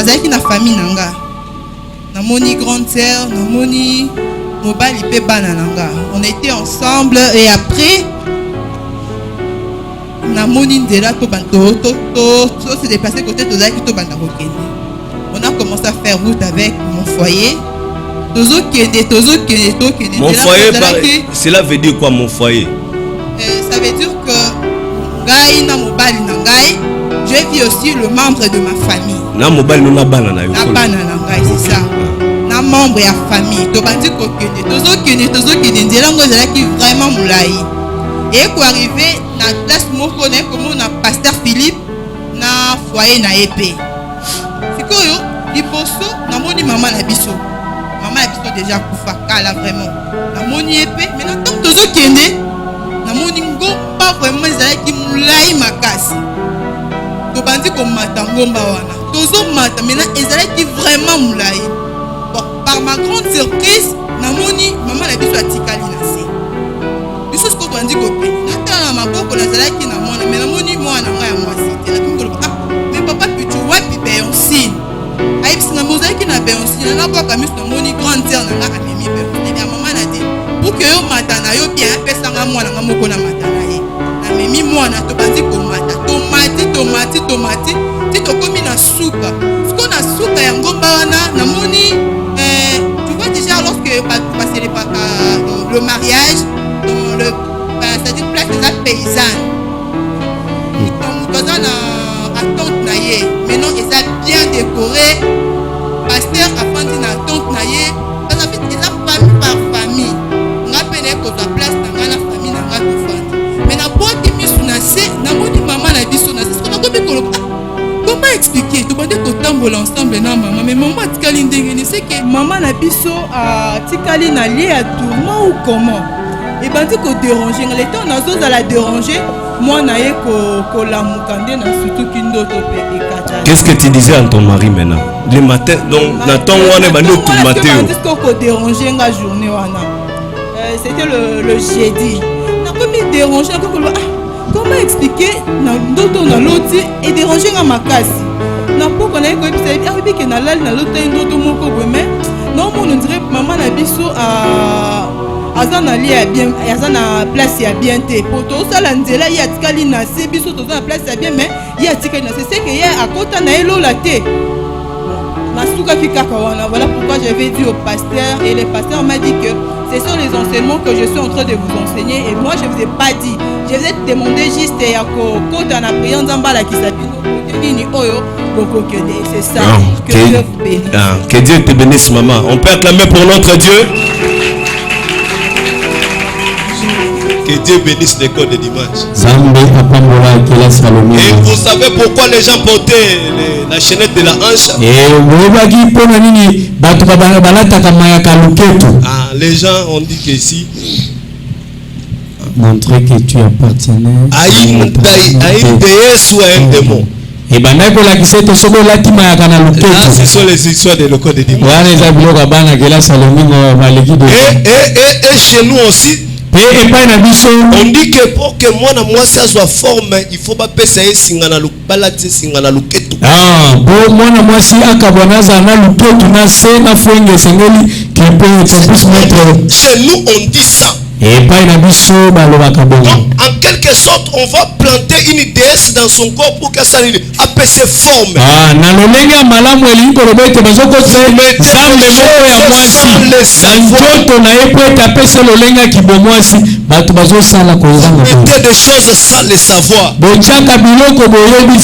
nazalaki na famille nanga. Namoni grande sœur, namoni mobali pe bana nanga. On était ensemble et après namoni ndela to se déplacer côté tozalaki to banda kokende. On a commencé à faire route avec mon foyer. Mon foyer, cela veut dire quoi mon foyer? Ça veut dire que ngai na mobali na ngai, je vis aussi le membre de ma famille. Na mobali na bana na yo. Na bana na ngai, c'est ça. Na membre ya famille. To bandi ko kende ndela ngo ezalaki vraiment moulai. Et pour arriver na place moko na comme na pasteur Philippe na foyer na épée. Sikoyo liboso na moni maman na biso. Maman na biso déjà kufa kala vraiment. Na moni épée mais na tant tozo kende na moni ngomba vraiment ezalaki moulai makasi. To bandi ko mata ngomba wana. Tozo mata mais na ezalaki vraiment moulai. Bon, par ma grande surprise na moni maman na biso atikali na se. Biso ko bandi ko pe. Na maboko na zalaki na mwana mais na moni mwana nga ya mwasi. Na kimolo mais papa pichu wapi Beyoncé. Aïbs na mozaki na Beyoncé na boka mis na moni grande sœur na nga amemi Beyoncé. Ya maman na dit pour que yo mata na yo bien pesa nga mwana nga moko na mata na ye. Na memi mwana to bandi ko mata. Tomati. Ti to komi na souka. Siko na souka ya ngomba wana na moni tu vois déjà lorsque passer le mariage dans le c'est-à-dire place des paysannes. Dans na tante na ye. Maintenant ils a bien décoré. Pasteur a fandi na tante na ye. Parce que ils a famille par famille. Nga pene ko ta place na na famille na nga to fandi. Mais na boîte misu na se na moni maman na biso na se. Ko ko ko comment expliquer? Tu bandé ko tambola ensemble na maman mais maman tikali ndengeni c'est que maman na biso a tikali na lié à tourment ou comment? Et bandi ko déranger le temps nazo za la déranger moi na ye ko la mukande na surtout kindo to pe kata. Qu'est-ce que tu disais à ton mari maintenant le matin donc na ton wana bandi tout matin ko déranger nga journée wana c'était le jeudi na komi déranger na ko comment expliquer na ndoto na loti et déranger nga makasi na poko na ko episode arrivé que na lal na loti ndoto moko mais non on dirait maman na biso azana lia bien azana place ya bien te poto sala nzela ya tikali na se biso to na place ya bien mais ya tikali na se c'est que ya akota na elo la te na suka kikaka wana voilà pourquoi j'avais dit au pasteur et le pasteur m'a dit que ce sont les enseignements que je suis en train de vous enseigner et moi je vous ai pas dit je vous ai demandé juste ya ko kota na prière nzambala kisabino nini oyo boko kende c'est ça que Dieu vous bénisse. Que Dieu te bénisse maman. On peut acclamer pour notre Dieu. Que Dieu bénisse l'école de dimanche. Et vous savez pourquoi les gens portaient la chaînette de la hanche? Les gens ont dit que si montrer que tu appartenais à une déesse ou à un démon. Et ce sont les histoires de l'école de dimanche. Et chez nous aussi on dit que pour que moi na moi ça soit forme il faut pas pesa singana balati singana luketu bon moi na moi si akabwana za na luketu na se na fwenge sengeli que puisse mettre chez nous on dit ça. Donc en quelque sorte on va planter une déesse dans son corps pour que ça appelle ses formes. Na lolenga malamu eliko robete bazoko zambe moko ya mwasi na njoto na yepo etapese lolenga kibomwasi bato bazosala kozanga mettez des choses sans le savoir. Bochaka biloko boyebi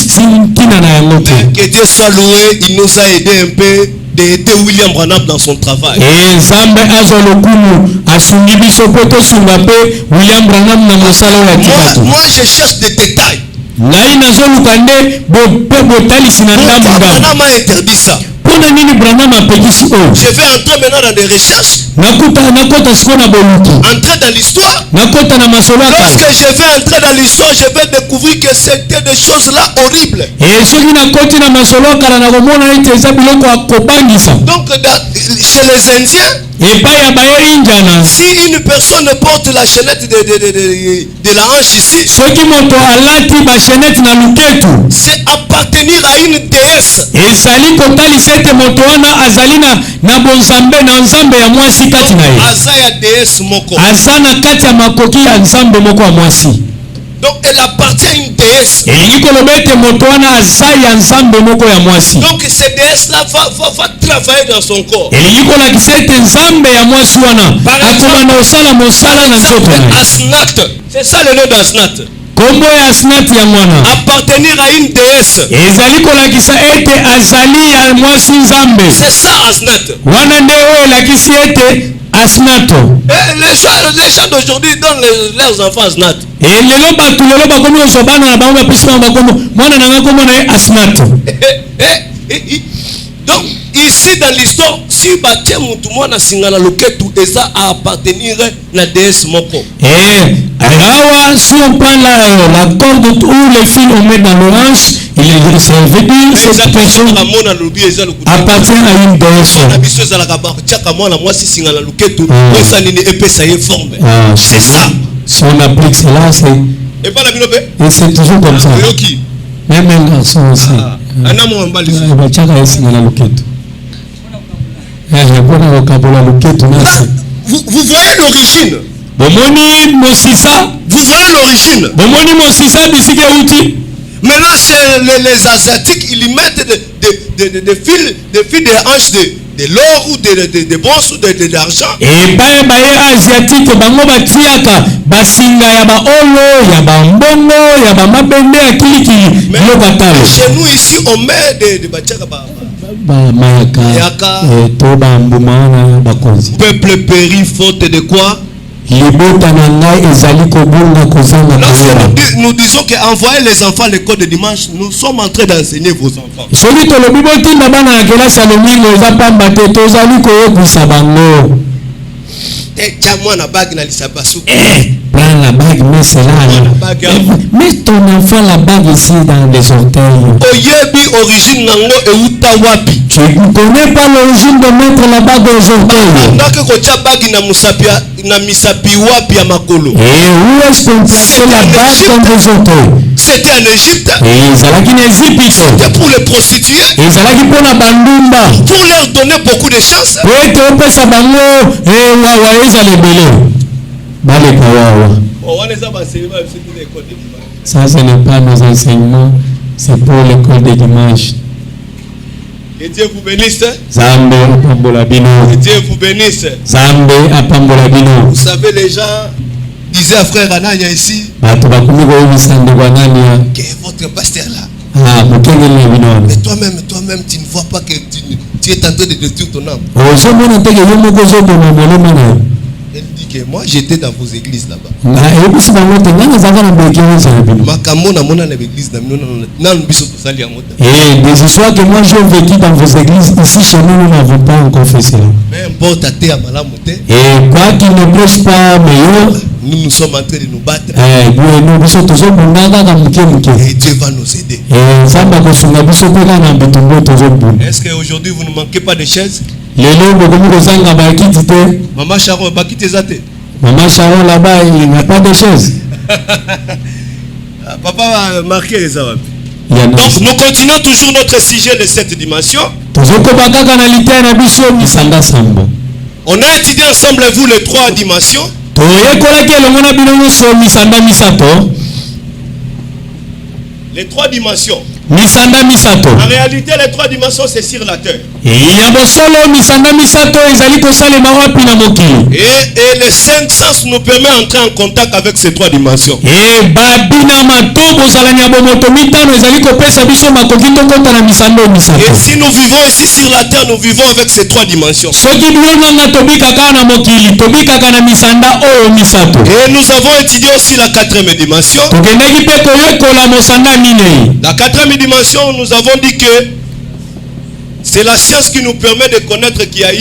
tina na yango te. Que Dieu soit loué, il nous a aidé un peu d'aider William Branham dans son travail. Et Zambe azolokumu asungi biso poto sunga pe William Branham na mosala ya kibatu. Moi je cherche des détails. Ngai nazolukande bo botalisi na ndambo. Branham a interdit ça. Pona nini Branham apekisi o? Je vais entrer maintenant dans des recherches. Nakota sikona boluki. Entrer dans l'histoire. Nakota na masolaka. Lorsque je vais entrer dans l'histoire, je vais découvrir que c'était des choses là horribles. Et soki nakoti na masolaka na komona ite eza biloko akobangisa. Donc chez les Indiens Si une personne porte la chaînette de la hanche ici, c'est appartenir à une déesse. Azaya déesse moko. Donc elle appartient à une déesse. Donc cette déesse là va travailler dans son corps. Par exemple, Asnat, c'est ça le nom d'Asnat. Appartenir à une déesse. C'est ça Asnat. Et les gens d'aujourd'hui donnent leurs enfants Asnat. Donc ici dans l'histoire, si Batia Moutoumana Singana Loketu, et ça a appartenir à la déesse Moko. Si on prend la corde où les fils on met dans l'orange, cette personne appartient à une déesse. C'est ça. Si on applique cela, c'est toujours comme ça. Même un garçon aussi. Vous voyez l'origine. Vous voyez l'origine. Maintenant, chez les Asiatiques, ils mettent des fils de hanches de l'or ou de bronze ou de l'argent. Chez nous ici, on met des peuple péri faute de quoi? Lorsque nous disons qu'envoyer les enfants à l'école de dimanche, nous sommes en train d'enseigner vos enfants. Prends la bague, mets cela. Mets ton enfant la bague ici dans les orteils. Tu ne connais pas l'origine de mettre la bague aux orteils. Et où est-ce qu'on plaçait la bague dans les orteils? C'était en Égypte. C'était pour les prostituées. Pour leur donner beaucoup de chance. Ça, ce n'est pas nos enseignements, c'est pour l'école de dimanche. Que Dieu vous bénisse. Que Dieu vous bénisse. Vous savez, les gens disaient à frère Anania ici que votre pasteur là. Mais toi-même, tu ne vois pas que tu es en train de détruire ton âme. Elle dit que moi j'étais dans vos églises là-bas. Et des histoires que moi j'ai vécu dans vos églises, ici chez nous, nous n'avons pas encore fait cela. Et quoi qu'il ne prêche pas meilleur, nous sommes en train de nous battre. Et Dieu va nous aider. Est-ce qu'aujourd'hui vous ne manquez pas de chaises? Maman Sharon, Maman Sharon là-bas, il n'y a pas de chaise. Papa va marquer les arabes. Donc nous continuons toujours notre sujet de cette dimension. On a étudié ensemble vous les trois dimensions. Les trois dimensions. En réalité, les trois dimensions, c'est sur la terre. Et les cinq sens nous permettent d'entrer en contact avec ces trois dimensions. Et si nous vivons ici sur la terre, nous vivons avec ces trois dimensions. Et nous avons étudié aussi la quatrième dimension. La quatrième dimension, nous avons dit que c'est la science qui nous permet de connaître qu'il y a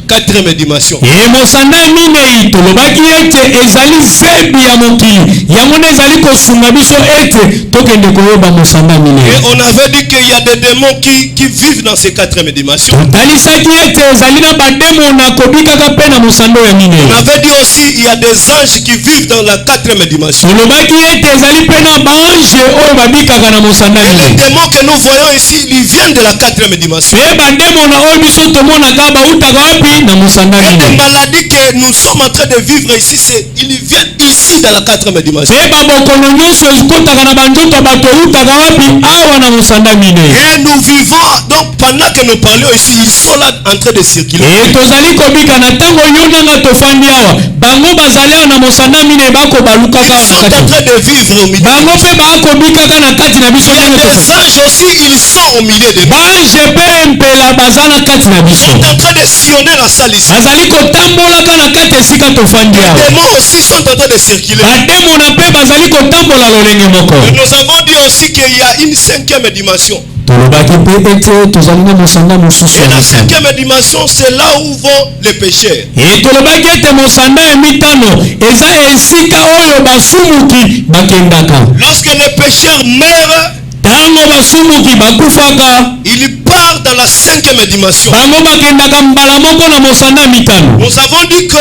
quatrième dimension. Et mosanda minei tolobaki ete ezali zebi ya mokili yango nde ezali kosunga biso ete tokende koyeba mosanda minei. Et on avait dit qu'il y a des démons qui vivent dans ces quatrième dimensions. totalisaki ete ezali na bademona kobikaka mpe na mosanda ya minei. On avait dit aussi il y a des anges qui vivent dans la quatrième dimension. tolobaki ete ezali mpe na baange oyo babikaka na mosanda Et les minei. démons que nous voyons ici, ils viennent de la quatrième dimension. mpe bademona oyo biso tomonaka bautaka wapi na mosanda Et les minei. maladies que nous sommes en train de vivre ici, ils viennent ici dans la quatrième dimension. mpe babokolo nyonso ekotaka na banzoto ya bato eutaka wapi awa na mosanda minei. Et nous vivons, donc pendant que nous parlons ici, ils sont là en train de circuler. e tozali kobika na ntango yo nanga tofandi awa bango bazali awa na mosanda minei bako balukaka Ils awa sont na en kati. train de vivre au milieu. bango mpe bakobikaka na kati na biso Il y a ndenge des tofandi. anges aussi, ils sont au milieu de nous. bange mpe mpela baza na kati na Ils biso sont en train de sillonner la salle ici. bazali kotambolaka na kati esika tofandi Les awa. démons aussi sont en train de circuler. bademona mpe bazali kotambola lolenge moko. Et nous avons dit aussi qu'il y a une cinquième dimension. tolobaki mpe ete tozali na mosanda mosusu Et ya la misano. cinquième dimension, c'est là où vont les pécheurs. e tolobaki ete mosanda ya mitano eza esika oyo basumuki bakendaka. Lorsque les pécheurs meurent, ntango basumuki bakufaka ils partent dans la cinquième dimension. bango bakendaka mbala moko na mosanda mitano. Nous avons dit que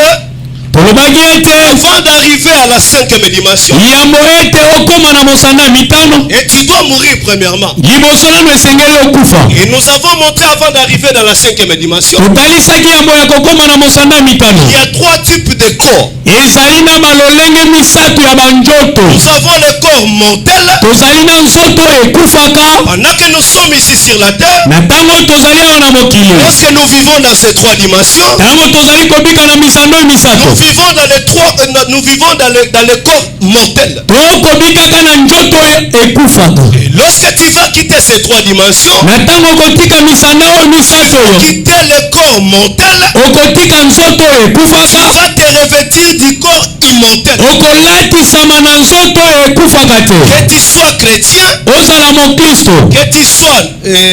tolobaki ete avant d'arriver à la cinquième dimension, yambo ete okoma na mosanda mitano et tu dois mourir premièrement. liboso nano esengeli okufa. Et nous avons montré avant d'arriver dans la cinquième dimension, totalisaki yambo ya kokoma na mosanda mitano il y a trois types de corps. ezali na balolenge misato ya banzoto. Nous avons le corps mortel. tozali na nzoto ekufaka Pendant que nous sommes ici sur la terre, na ntango tozali awa na mokili. lorsque nous vivons dans ces trois dimensions, ntango tozali kobika na misando misato nous vivons dans les trois, nous vivons dans le corps mortel. tokobikaka na nzoto ekufaka. Et lorsque tu vas quitter ces trois dimensions, na ntango okotika misanda oyo misato oyo quitter le corps mortel, okotika nzoto tu ekufaka vas te revêtir du corps immortel. okolatisama na nzoto ekufaka te. Que tu sois chrétien, ozala mokristo, que tu sois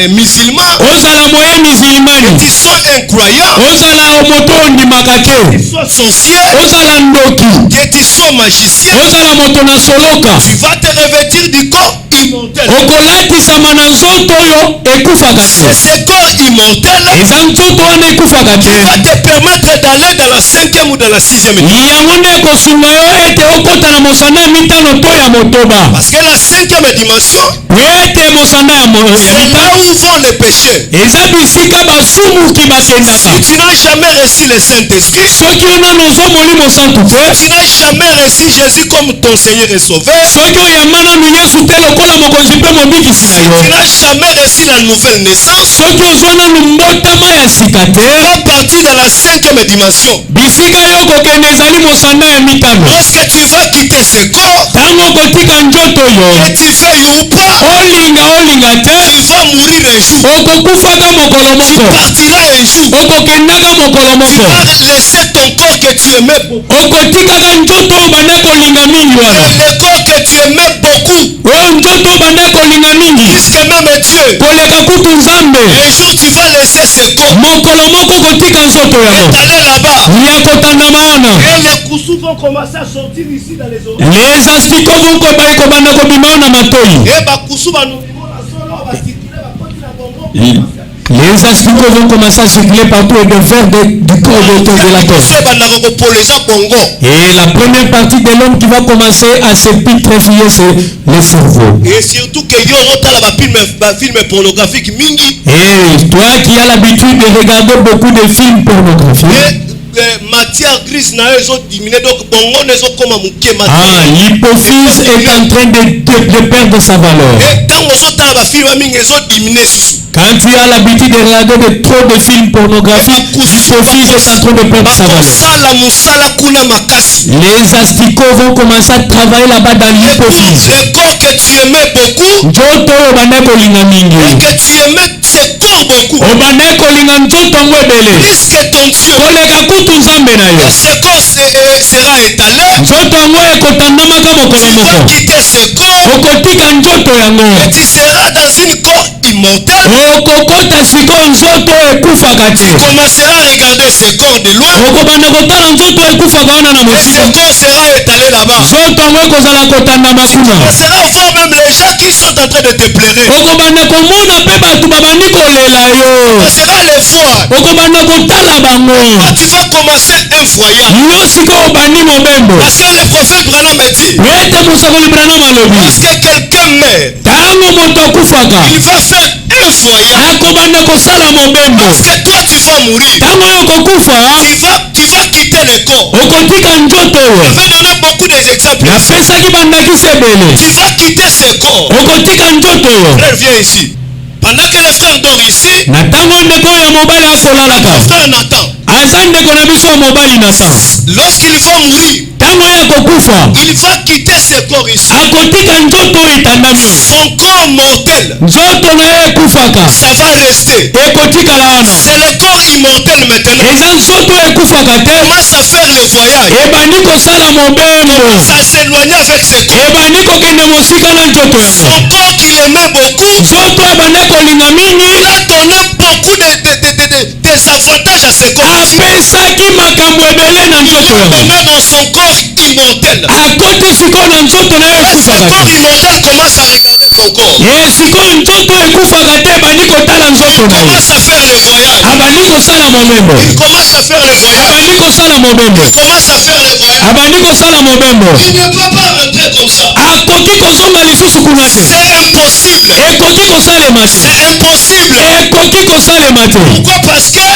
musulman, ozala moye que mizilimani, tu sois un croyant, ozala moto ondimaka que te, tu sois sorcier, ozala ndoki, que tu sois magicien, ozala moto na soloka, tu vas te revêtir du corps immortel. okolatisama na nzoto oyo ekufaka C'est te. ce corps immortel eza nzoto wana ekufaka qui va te. te permettre d'aller dans la cinquième ou dans la sixième dimension. yango nde ekosunga yo ete okota na mosanda ya mitano to ya motoba. Parce que la cinquième dimension, po ete mosanda ya c'est là mitano où vont les péchés. eza bisika basumuki bakendaka. Si tu n'as jamais reçu le Saint-Esprit, soki yo nano ozwa molimo santu te, tu n'as jamais reçu Jésus comme ton Seigneur et Sauveur, soki oyamba nanu yesu te lokola mokonzi mpe mobikisi na si yo, tu n'as jamais reçu la nouvelle naissance, soki ozwa nanu mbotama ya sika tu te, vas partir dans la cinquième dimension. bisika yo kokende ezali mosanda ya mitano. Lorsque tu vas quitter ce corps, ntango okotika nzoto que yo, tu veuilles ou pas, olinga te, tu vas mourir un jour. okokufaka mokolo Tu moko, partiras un jour. okokendaka mokolo Tu moko, vas laisser ton corps que tu aimais beaucoup. okotikaka nzoto oyo banda kolinga mingi Et wana, le corps que tu aimais beaucoup, oyo nzoto oyo banda kolinga mingi puisque même Dieu, koleka kutu nzambe, un jour tu vas laisser ce corps mokolo moko kotika nzoto et yango d'aller là-bas. ya kotandama wana. Et les coussous vont commencer à sortir ici dans les oreilles. les asticots vont kobanda kobima wana matoi. Et bakusu banobimo na solo basikile bakoti na bongo. Les asticots vont commencer à circuler partout et devenir du corps de la terre. Et la première partie de l'homme qui va commencer à se putréfier, c'est le cerveau. Et surtout que yo otala ba film pornographique mingi. Et toi qui as l'habitude de regarder beaucoup de films pornographiques, matière grise na ezo diminuer donc bongo nezo koma muke matière. l'hypophyse est en train de perdre sa valeur. Et tant ozo tala ba film mingi ezo diminuer susu. Quand tu as l'habitude de regarder trop de films pornographiques, l'hypophyse est en train de perdre sa valeur. Sala musala kuna makasi. Les asticots vont commencer à travailler là-bas dans l'hypophyse. Le corps que tu aimais beaucoup, nzoto oyo obandaki kolinga mingi, et que tu aimais ce corps beaucoup, obandaki kolinga nzoto yango ebele plus que ton Dieu, koleka kutu nzambe na yo, et ce corps sera étalé. nzoto yango ekotandamaka mokolo Tu vas moko, quitter ce corps okotika nzoto yango, et tu seras dans une corps immortel. okokota sikoyo nzoto ekufaka te. Tu commenceras à regarder ce corps de loin. okobanda kotala nzoto ekufaka wana na Et mosika. ce corps sera étalé là-bas. nzoto yango ekozala kotandama Tu kuna. commenceras à voir même les gens qui sont en train de te pleurer. okobanda komona mpe bato babandi kolela Tu yo. commenceras à les voir. okobanda kotala bango. Toi, tu vas commencer un voyage. yo sikoyo obandi mobembo. Parce que le prophète Branham a dit, ete mosakoli Branham alobi lorsque quelqu'un meurt, ntango moto akufaka il va faire un voyage. akobanda kosala mobembo. Parce que toi, tu vas mourir. ntango oyo okokufa Tu vas quitter le corps. okotika nzoto oyo. Je vais donner beaucoup d'exemples. napesaki bandakisi ebele. Tu vas quitter ce corps. okotika nzoto oyo. Frère, viens ici. Pendant que le frère dort ici, na ntango ndeko oyo ya mobali akolalaka le frère Nathan, aza ndeko na biso ya mobali Nathan. lorsqu'il va mourir, ntango oyo akokufa il va quitter ce corps ici. akotika nzoto oyo etandami. Son corps mortel, nzoto na ye ekufaka ça va rester. ekotikala wana. C'est le corps immortel maintenant. eza nzoto oyo ekufaka te. Commence à faire le voyage. ebandi kosala mobembo. Commence à s'éloigner avec ce corps. ebandi kokende mosika na nzoto yango. Son corps qu'il aimait beaucoup, nzoto ebandi kolinga mingi. il a donné beaucoup des avantages à ce corps. apesaki makambo ebele na Il nzoto l'a yango. donné dans son corps immortel. akoti sikoyo na nzoto na ye Et ce ekufaka corps te. immortel commence à regarder ton corps. sikoyo nzoto ekufaka te ebandi kotala nzoto na ye. Commence à faire le voyage. abandi kosala mobembo. Il commence à faire le voyage. abandi kosala mobembo. Il commence à faire le voyage. abandi kosala mobembo. Il ne peut pas rentrer comme ça. akoki kozonga lisusu kuna te. C'est impossible. ekoki kosalema te. C'est impossible. ekoki kosalema te. Pourquoi? Parce que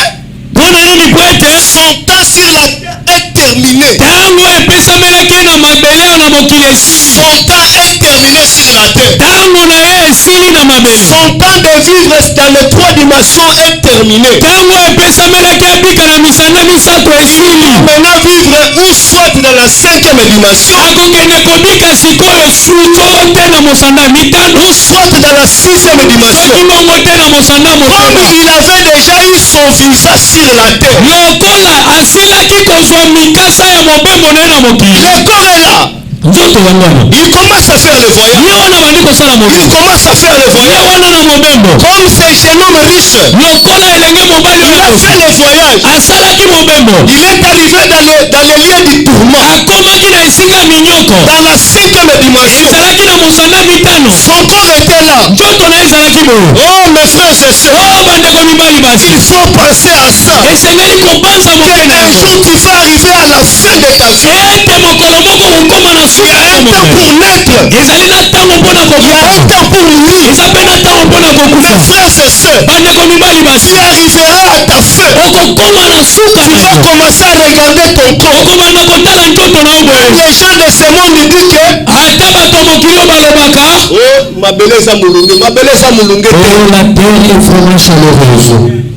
mpona nini po ete son temps sur la terre est terminé. ntango epesamelaki na mabele oyo na mokili esili. Son temps est terminé sur la terre. ntango na ye esili na mabele. Son temps de vivre dans les 3 dimensions est terminé. ntango epesamelaki abika na misanga misato esili. Maintenant vivre ou soit dans la 5e dimension, akokende kobika sikoyo soko te na mosanda mitano. ou soit dans la 6e dimension. soki bongo te na mosanda Comme motema. il avait déjà eu son visa sur la terre. lokola asilaki kozwa mikasa ya mobembo na ye na mokili. Le corps est là. nzoto yango wana Il commence à faire le voyage. ye wana bandi kosala Il mobembo. commence à faire le ye voyage. wana na mobembo. Comme ce jeune homme riche, lokola elenge mobali il a oyo fait le voyage. asalaki mobembo. Il est arrivé dans les lieux du tourment. akomaki na esika minyoko. Dans la 5e dimension. ezalaki na mosanda mitano. Son corps était là. nzoto na ye ezalaki boye. Oh mes frères et sœurs, o bandeko mibali basi. il faut penser à ça. esengeli kobanza moke na Un yango. jour tu vas arriver à la fin de ta vie. ete mokolo moko kokoma na Il y suka a ya un temps mobembo. pour naître. ezali na ntango mpona Il y a un kokufa. temps pour mourir. eza mpe na ntango mpona Mes kokufa. frères et sœurs, bandeko mibali basi. tu arriveras à ta fin. okokoma na suka Tu na vas yo. commencer à regarder ton corps. okobanda kotala nzoto na yo boye. Les gens de ce monde disent que ata bato ya mokili oyo balobaka oh mabele eza molunge, mabele eza molunge te. la terre est vraiment chaleureuse.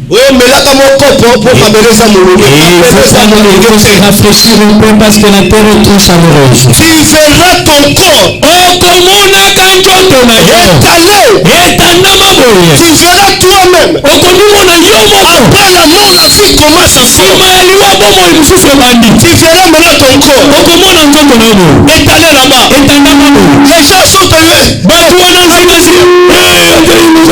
Oh melaka mokopo po mabele eza molunge. Et il Mabele faut eza prendre le molunge temps de se te. rafraîchir un peu parce que la terre est trop chaleureuse. Tu verras ton corps okomonaka nzoto na yo étalé. etandama boye. Tu verras toi-même. okomimona yo moko Après la mort, la vie commence encore. nsima ya liwa bomoi mosusu ebandi. Tu verras maintenant ton corps okomona nzoto na yo boye étalé là-bas. etandama boye. Les gens sont heureux. bato wana nzinasi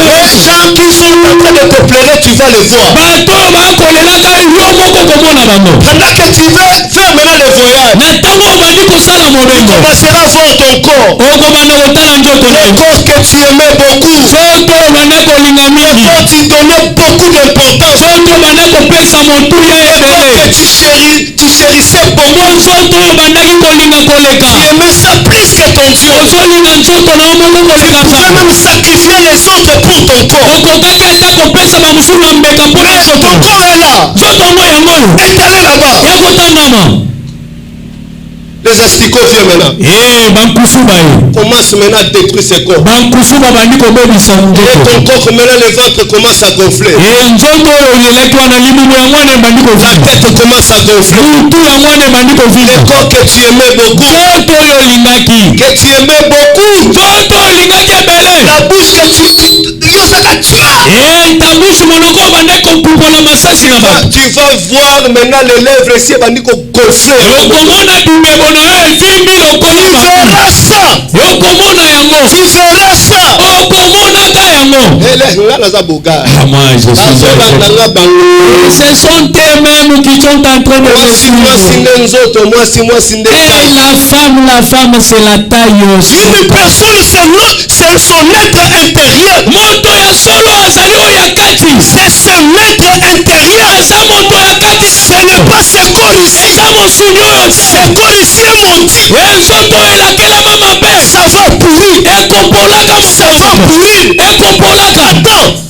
Les gens qui sont en train de te pleurer, tu vas les voir. bato oyo bakolelaka yo moko komona bango. Pendant que tu vas faire maintenant le voyage, na ntango obandi kosala tu mobembo commenceras à voir ton corps. okobanda kotala nzoto na Le yo. corps que tu aimais beaucoup. nzoto obanda kolinga Le mingi. corps tu donnais beaucoup d'importance. nzoto obanda kopesa motuya Le corps ebele. que tu chérissais beaucoup. nzoto oyo obandaki kolinga koleka. Tu aimais ça plus que ton Dieu. ozolinga nzoto na yo moko koleka Tu peux nzambe. même sacrifier les autres pour ton corps. okokaki ata kopesa bamosusu na mbeka mpona Mais nzoto. ton corps est là. nzoto yango yango oyo Étalé là-bas. ekotandama. Les asticots viennent maintenant. bankusu bayo. Commence maintenant à détruire ces corps. bankusu babandi kobebisa Et nzoto. ton corps, maintenant le ventre commence à gonfler. nzoto oyo olelaki wana libumu ya mwana ebandi La kovika. tête commence à gonfler. mutu ya mwana ebandi Le kovika. corps que tu aimais beaucoup. nzoto oyo olingaki. Que tu aimais beaucoup. nzoto oyo olingaki ebele. La bouche que tu ntabusu monoko obandi kopukola masasi na bato. tu vas voir maintenant les lèvres ici bandi gonfler. okomona bimebo na yo evimbi lokola Tu bato. verras ça. okomona yango. Tu verras ça. okomonaka yango. bango. Ah, moi je suis ce sont eux-mêmes qui sont en train de me suivre. Et la femme c'est la taille aussi. Une personne c'est son être intérieur. Moto ya solo azali oyakati. C'est son être intérieur. Eza moto ya kati. Ce n'est pas ce corps ici. Eza mosuni oyo. Ce corps ici est menti. Nzoto elakelama mabe. Ça va pourrir. Ekopolaka ça va pourrir. Ekopolaka.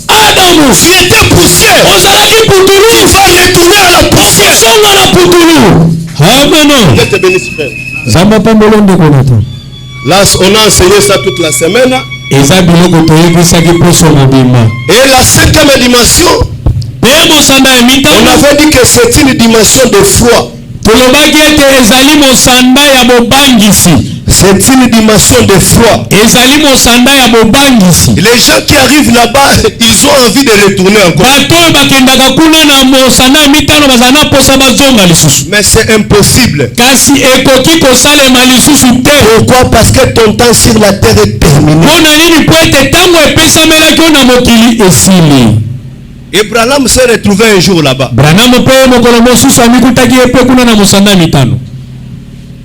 Adamu. Tu étais poussière. Ozalaki putulu. Tu vas retourner à la poussière. Songa na putulu. Amen. Je te bénisse frère. Zamba pambolo ndeko nato. Là on a enseigné ça toute la semaine. Et la 5e dimension, on avait dit que c'est une dimension de foi. C'est une dimension de foi. Les gens qui arrivent là-bas, ils ont envie de retourner encore. Mais c'est impossible. Pourquoi? Parce que ton temps sur la terre est terminé. Et Branham s'est retrouvé un jour là-bas.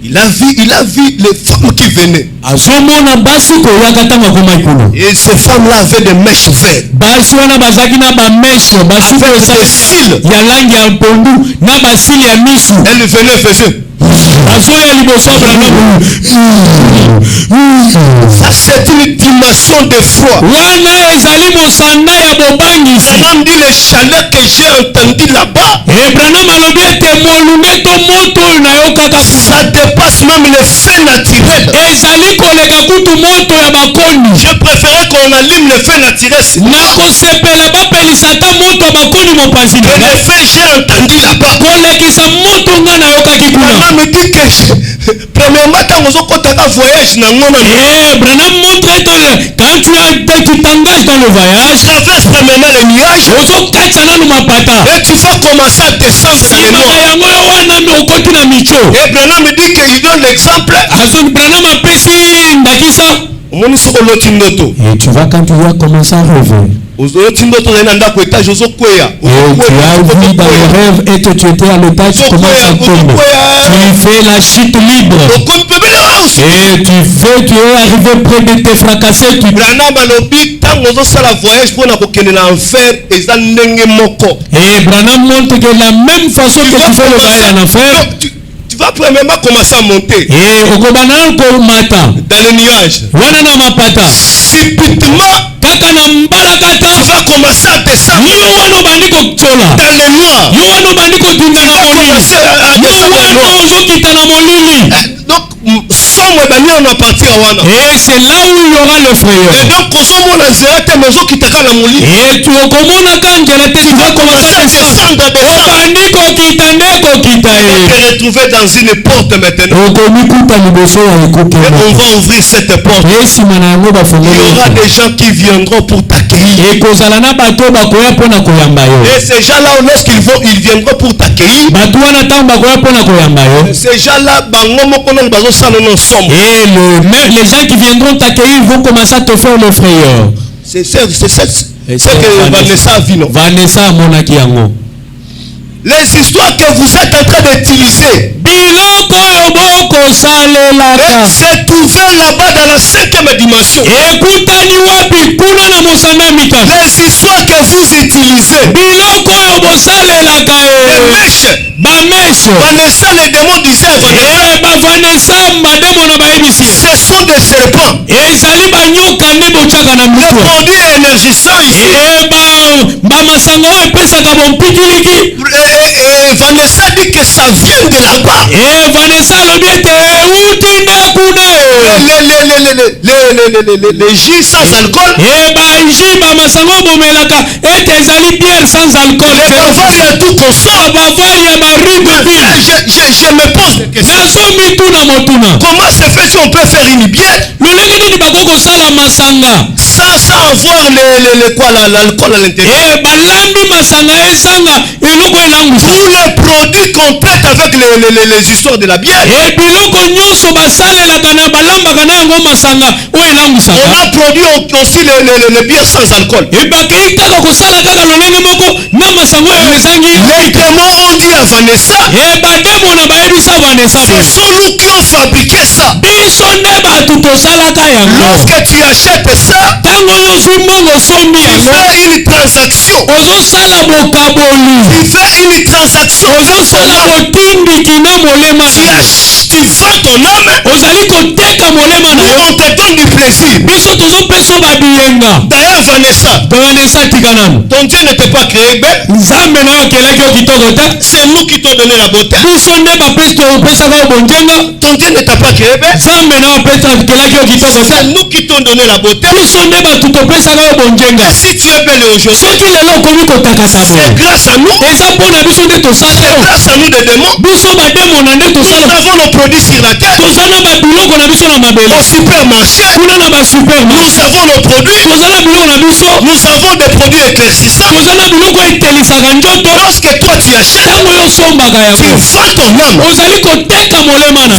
Il a vu les femmes qui venaient. Et ces femmes-là avaient des mèches vertes. Avec des cils. Elles venaient et faisaient. Ça c'est une dimension de foi. Branham dit les chaleurs que j'ai entendues là-bas. Ça dépasse même les faits naturels. Je préférais qu'on allume les faits naturels. Que les faits j'ai entendus là-bas. Branham me dit que premièrement quand vous avez un voyage Branham montre quand tu t'engages dans le voyage, traverse premièrement les nuages et tu vas commencer à descendre dans les noirs. Et Branham me dit qu'il donne l'exemple. Et tu vois quand tu vas commencer à rêver. Tu as vu dans le rêve et que tu étais à l'étage, tu commences à tomber. Tu fais la chute libre. Et tu es arrivé près de te fracasser. Et Branham montre que la même façon que tu fais le voyage en enfer, tu vas premièrement commencer à monter dans les nuages. Subitement, tu vas commencer à descendre dans les noirs. Tu vas commencer à descendre dans les noirs. Donc, et c'est là où il y aura le frayeur. Et donc, tu vas commencer à descendre. te retrouver dans une porte maintenant. Et on va ouvrir cette porte. Il y aura des gens qui viendront pour t'accueillir. Et ces gens-là, lorsqu'ils viendront pour t'accueillir, ces gens-là, et les gens qui viendront t'accueillir vont commencer à te faire le frayeur. C'est ce que Vanessa a vu, non? Vanessa monaki yango. Les histoires que vous êtes en train d'utiliser, c'est trouvé là-bas dans la 5e dimension. Les histoires que vous utilisez, les mèches, Vanessa, les démons disaient, ce sont des serpents. Les produits énergisants ici. Vanessa dit que ça vient de là-bas. Les jus sans alcool. Les bavares, il y a tout qu'on sort. Je me pose des questions. Comment se fait si on peut faire une bière sans avoir l'alcool à l'intérieur. balambi masanga ezanga eloko elangusa. Tous les produits complètent avec les histoires de la bière. Biloko nyonso basalelaka na balambaka na yango masanga oyo elangusaka. On a produit aussi les bières sans alcool. Bakei kaka kosala kaka lolenge moko na masanga oyo ezangi. Les démons ont dit à Vanessa, bademo na bayebisa Vanessa, ce sont nous qui ont fabriqué ça. biso nde bato tosalaka yango. Lorsque tu achètes ça, ntango ozwi mbongo osombi tu yango, fais une transaction. ozosala bokaboli, Tu fais une transaction. ozosala botindiki na molema na yo. Tu vends ton âme. ozali koteka molema na yo. On te donne du plaisir. biso tozopesa babiyenga. D'ailleurs, Vanessa, tika nanu. ton Dieu n'était pas créé bête. nzambe na yo akelaki yo kitoko te. C'est nous qui t'ont donné la beauté. biso nde topesaka yo bonzenga. Ton Dieu ne t'a pas créé bête. nzambe na yo akelaki yo kitoko te. C'est nous qui t'ont donné la beauté. biso nde bato topesaka yo bonzenga. Et si tu es belle aujourd'hui, soki lelo okomi kotakata c'est boye, grâce à nous. eza mpo na biso nde tosala C'est yo. grâce à nous des démons. biso bademo na nde Nous tosala. avons nos produits sur la terre. toza na babiloko na biso na mabele. Au supermarché, kuna na nous basupermarché avons nos produits. toza na biloko na biso. Nous avons des produits éclaircissants. toza na biloko etelisaka nzoto. Lorsque toi tu achètes, ntango yo osombaka tu yango, vends ton âme. ozali koteka molema na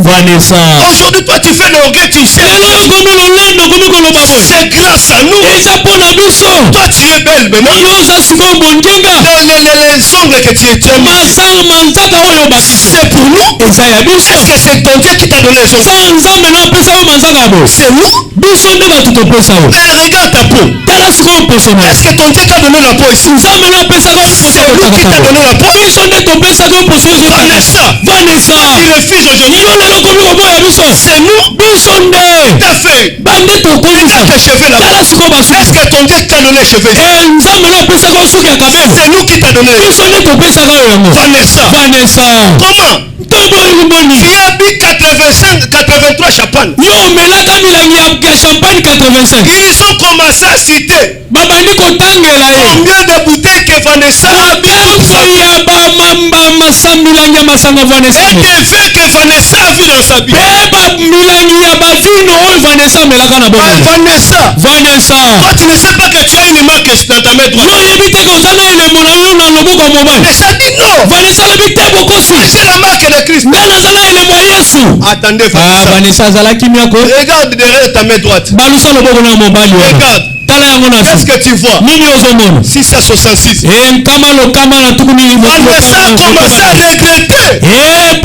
Vanessa, aujourd'hui toi tu fais le regret, tu sais. lelo okomi lolendo okomi koloba boye, C'est grâce à nous. eza mpo na biso. Toi tu es belle maintenant. yo oza sikoyo bonzenga. Les ongles que tu as mis, manzaka oyo bakisi c'est pour nous. eza ya biso. Est-ce que c'est ton Dieu qui t'a donné les ongles? sa nzambe na apesa yo manzaka boye, C'est nous. biso nde bato topesa yo. Et regarde ta peau. tala sikoyo poso na yo. Est-ce que ton Dieu t'a donné la peau ici? nzambe na apesaka yo poso C'est nous qui t'a kotakata donné boye, la peau. biso nde topesaka yo poso oyo. Vanessa, Vanessa, tu refuses aujourd'hui. yo lelo okomi koboya biso. C'est nous. biso nde T'as fait. bande tokomisa. Tes cheveux là. tala sikoyo basuki. Est-ce que ton Dieu t'a donné les cheveux ici? nzambe na apesaka yo suki ya kabelo. C'est nous qui t'a donné. biso nde topesaka yo yango. Vanessa, Vanessa, comment? ntango oyo boni Tu as bu 83 champagne. yo omelaka milangi ya champagne 85. Ils ont commencé à citer babandi kotangela ye combien de bouteilles que Vanessa a bu. makambo ya milangi ya masanga Vanessa, Et des vins que Vanessa a vu dans sa vie. mpe milangi ya bavino oyo Vanessa amelaka na bongo. Vanessa, Vanessa, toi tu ne sais pas que tu as une marque dans ta main droite. yo oyebi te koza na elembo na yo na loboko ya mobali. Vanessa dit non. Vanessa alobi te bokosi, C'est la marque de Christ. nga naza na elembo ya Yesu. Attendez, Vanessa. Vanessa azalaki miako Regarde derrière ta main droite. balusa loboko na mobali wana. Regarde. tala yango na Qu'est-ce su que tu vois? nini ozomona. 666. nkama lokama na tuku nini Vanessa a commencé à regretter.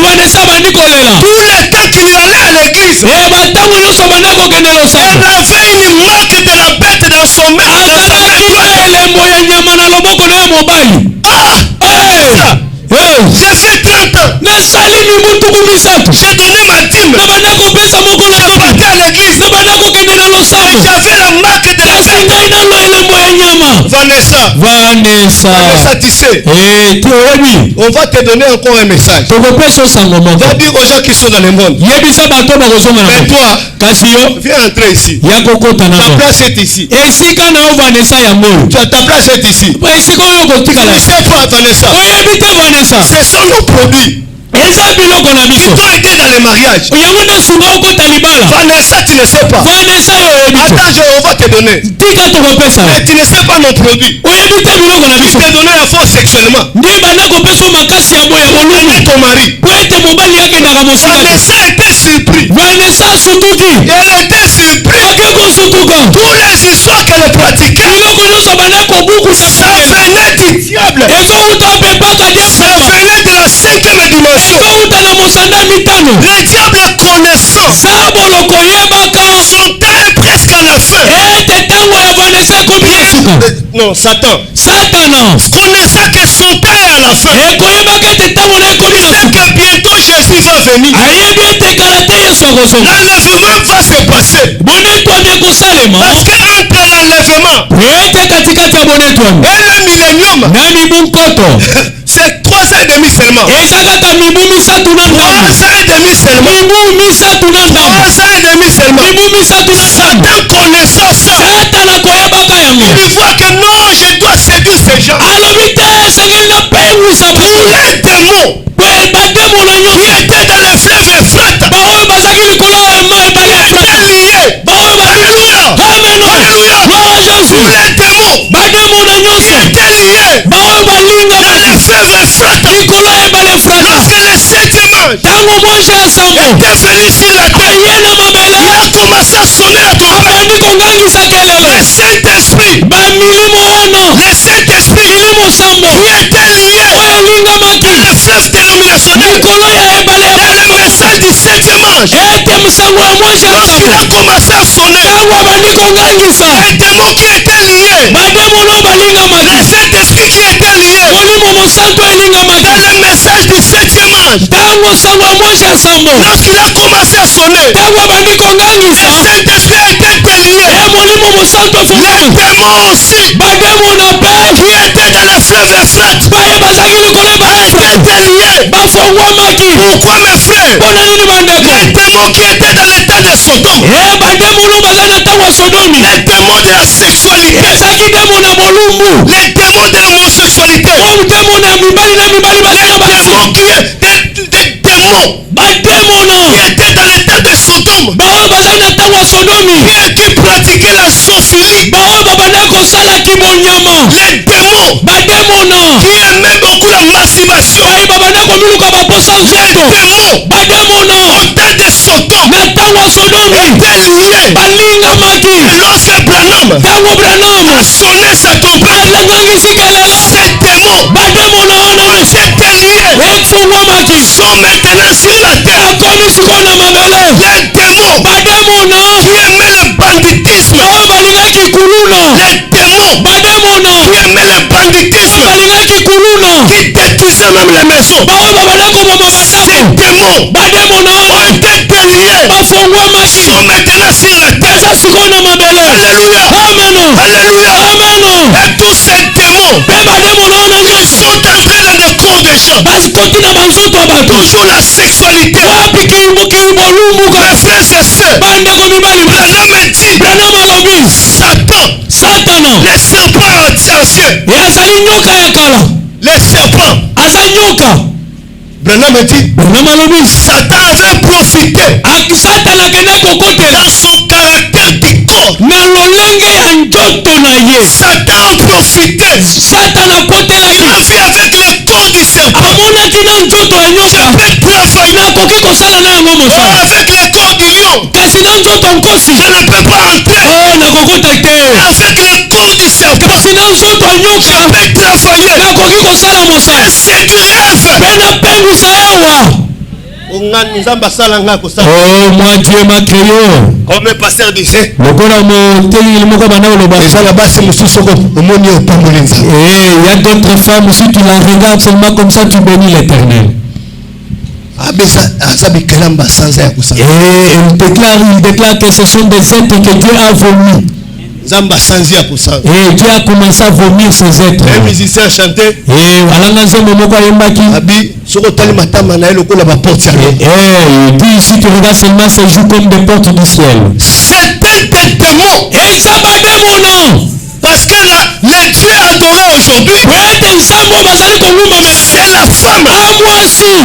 Vanessa bandi kolela. Tous les temps qu'il allait à l'église, batango nyonso banda kokende elle losambo, avait une marque de la bête dans son main. azalaki na elembo ya nyama na loboko na ya mobali. J'ai fait 30 ans. nasali mibu tuku misato, J'ai donné ma dîme. nabanda kopesa mokolo Je zote, partais à l'église. nabanda kokende na losambo, J'avais la marque de la kasi bête. ngai nalo elembo ya nyama. Vanessa, Vanessa, Vanessa, tu sais, ti oyebi on va te donner encore un message. tokopesa osango moko. Va dire aux gens qui sont dans le monde. yebisa bato bakozonga na Mais moto. toi, kasi yo viens entrer ici. ya kokota Ta nango place est ici. esika na yo Vanessa yango oyo. Ta place est ici. esika oyo Tu kotikala ne sais pas, Vanessa. oyebi te Vanessa, Ce sont nos produits. eza biloko na Ils biso t'ont aidé dans les mariages. yango nde sunga okota libala. Vanessa, tu ne sais pas. Vanessa yo oyebi te, Attends, on va te donner. tika tokopesa Mais tu ne sais pas nos produits. oyebi te biloko na Tu biso t'es donné à fond sexuellement. nde banda kopesa makasi ya boya Pour bolumu aider ton mari. po ete mobali akendaka mosika te. Vanessa était surpris. Vanessa asutuki, Elle était surpris. ake kosutuka, Tous les histoires qu'elle pratiquait, biloko nyonso banda kobukusa ça venait du diable. ezouta pepaka Ça diable, venait de la 5e dimension. ezouta na mosanda mitano. Le diable connaissant sabolo koyebaka son temps est presque à la fin. ete ntango ya Vanessa ekomi na suka. Non, Satan. Satana Connaissant que son temps est à la fin. ekoyebaka ete ntango na ekomi na C'est suka, que bientôt Jésus va venir. ayebi ete kala te Yesu akozonga. L'enlèvement va se passer. bonetwami ekosalema Parce que entre l'enlèvement ete katikati ya bonetwami et le millénium, na mibu nkoto c'est 3 ans et demi seulement. eza kaka mibu misatu na 3 ntambo, ans et demi seulement. mibu misatu na 3 ntambo, ans et demi seulement. mibu misatu na ntambo. Satan connaissant ça, satana koyebaka yango, il voit que non, je dois séduire ces gens. alobi te esengeli napengwisa Tous les démons bademo na qui nyonso étaient dans le fleuve Euphrate baoyo bazalaki likolo ya mai ebale ya étaient liés. baoyo Alléluia. mwosha ya sambo était venu sur la terre. ayena mabele Il a commencé à sonner la trompette. abandi kongangisa kelelo Le Saint-Esprit, bamilimo wana le Saint-Esprit milimo sambo qui était lié oyo elingamaki dans le fleuve dénominationnel likolo ya ebale ya et le message du 7e ange. ete musango ya mwosha ya Lorsqu'il sambo a commencé à sonner, ntango abandi kongangisa les démons qui étaient liés, bademo no le balingamaki Saint-Esprit qui était lié molimo mosantu elingamaki dans le message du 7e ange, ntango sango ya mwosha ya sambo lorsqu'il a commencé à sonner, ntango abandi le kongangisa Saint-Esprit a été délié. e molimo mosantu Les efungoli démons aussi bademo na pe qui étaient dans le fleuve Euphrate baye bazalaki likolo a ebale été déliés. bafongwamaki Pourquoi mes frères? mpona nini bandeko Les démons qui étaient dans l'état de Sodome, e bademo no bazali na ntango ya sodomi les démons de la sexualité, ezalaki demo na molumbu les démons de l'homosexualité, o demo na mibali na mibali basi na basi démons qui des démons bademo na qui étaient dans l'état de Sodome, baoyo bazali na ntango ya sodomi qui pratiquaient la zoophilie, baoyo babandaki kosalaki bonyama les démons bademo na qui aimaient beaucoup la masturbation, bayi babandaki komiluka baposa les nzoto démons bademo na au temps de Sodome na ntango ya sodomi étaient liés. balingamaki Et lorsque Branham ntango branam a sonné sa trompette, alangangisi kelelo ces démons bademo na wana ont nyonso été liés, efungwamaki sont maintenant sur la terre. akomi sikoyo na mabele Les démons bademo na qui aimaient le banditisme, oyo balingaki kuluna les démons bademo na qui aimaient le banditisme, balingaki kuluna qui détruisaient même les maisons, baoyo babanda koboma ces bandako démons bademo na ont wana été déliés, bafungwamaki sont maintenant sur la terre. baza sikoyo na mabele Alléluia, ameno alléluia. ameno Et tous ces démons, mpe bademo na wana ils nyonso sont entrés dans le corps des gens. bakoti na banzoto ya bato Toujours la sexualité. wapi kei bolumbuka Mes frères et sœurs, bandeko mibali Branham dit, branam alobi Satan, satana les serpents anciens, azali nyoka ya kala les serpents. aza nyoka Branham dit, branam alobi Satan avait profité satana akendaki kokotela dans son caractère du corps. na lolenge ya nzoto na ye Satan a profité. satana akotelaki Il a vu avec le corps du serpent. amonaki na nzoto ya Je nyoka peux travailler. nakoki kosala na yango Oh, mosala avec le corps du lion, kasi na nzoto nkosi je ne peux pas entrer. o nakokota te Avec le corps du serpent, kasi na nzoto ya nyoka je peux travailler. nakoki kosala mosala Et séduire Ève. mpe napengusa ewa o moi dieu m'a créé Comme le pasteur disait, lokola motelingeli moko banda koloba il y a d'autres femmes, si tu la regardes seulement comme ça, tu bénis l'éternel. Et il déclare que ce sont des êtres que Dieu a vomi. Et Dieu a commencé à vomir ces êtres. les musiciens chantaient. Et Alangaze Momoko Yembaki. Et Et dit, si tu regardes seulement ces jours comme des portes du ciel. C'était des démons. eza bademo Parce que les dieux adorés aujourd'hui, po ete nsambo bazali kolumbamela c'est la femme. amwasi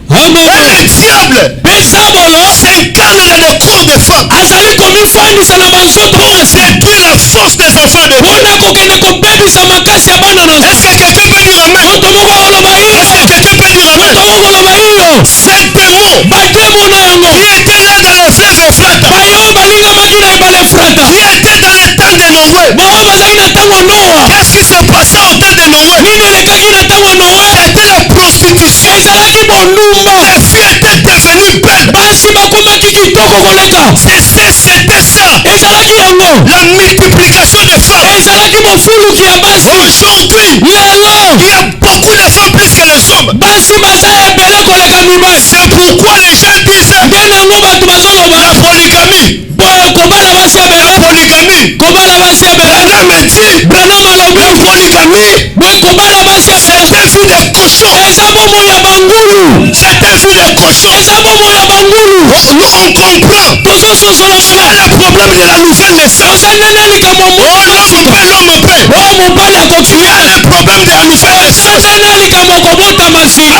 Et le diable mpe sabolo s'incarne dans le corps des femmes azali komifandisa na banzoto pour détruire la force des enfants de Dieu. mpona kokende kobebisa makasi ya bana na Est-ce que quelqu'un peut dire amen? moto moko akoloba Est-ce iyo que quelqu'un peut dire amen? moto moko akoloba iyo Ces démons bademo na yango qui étaient là dans le fleuve Euphrate, bayo balingamaki na ebale frata qui étaient dans le temps de Noé. bao bazalaki na ntango noa Qu'est-ce qui s'est passé au temps de Noé? nini elekaki na ntango noa C'était la prostitution. ezalaki bondumba Les filles étaient devenues belles. basi bakomaki kitoko koleka C'était ça. ezalaki yango La multiplication des femmes. ezalaki mofuluki ya basi Aujourd'hui, lelo il y a beaucoup de femmes plus que les hommes. basi baza ebele koleka mibali C'est pourquoi les gens disent nde nango bato bazoloba la polygamie. kobala basi ebele Polygamie. kobala basi ebele Branham dit branam alobi la polygamie, boye kobala basi c'est ebele une vie de cochon. eza bomoi ya bangulu C'est une vie de cochon. eza bomoi ya bangulu Nous, on comprend. tozososola C'est malamu le problème de la nouvelle naissance. oza nene likambo Oh, l'homme paie, l'homme paie. oyo mobali akoki Il y a le problème de la nouvelle naissance. oza nene likambo kobotama nsima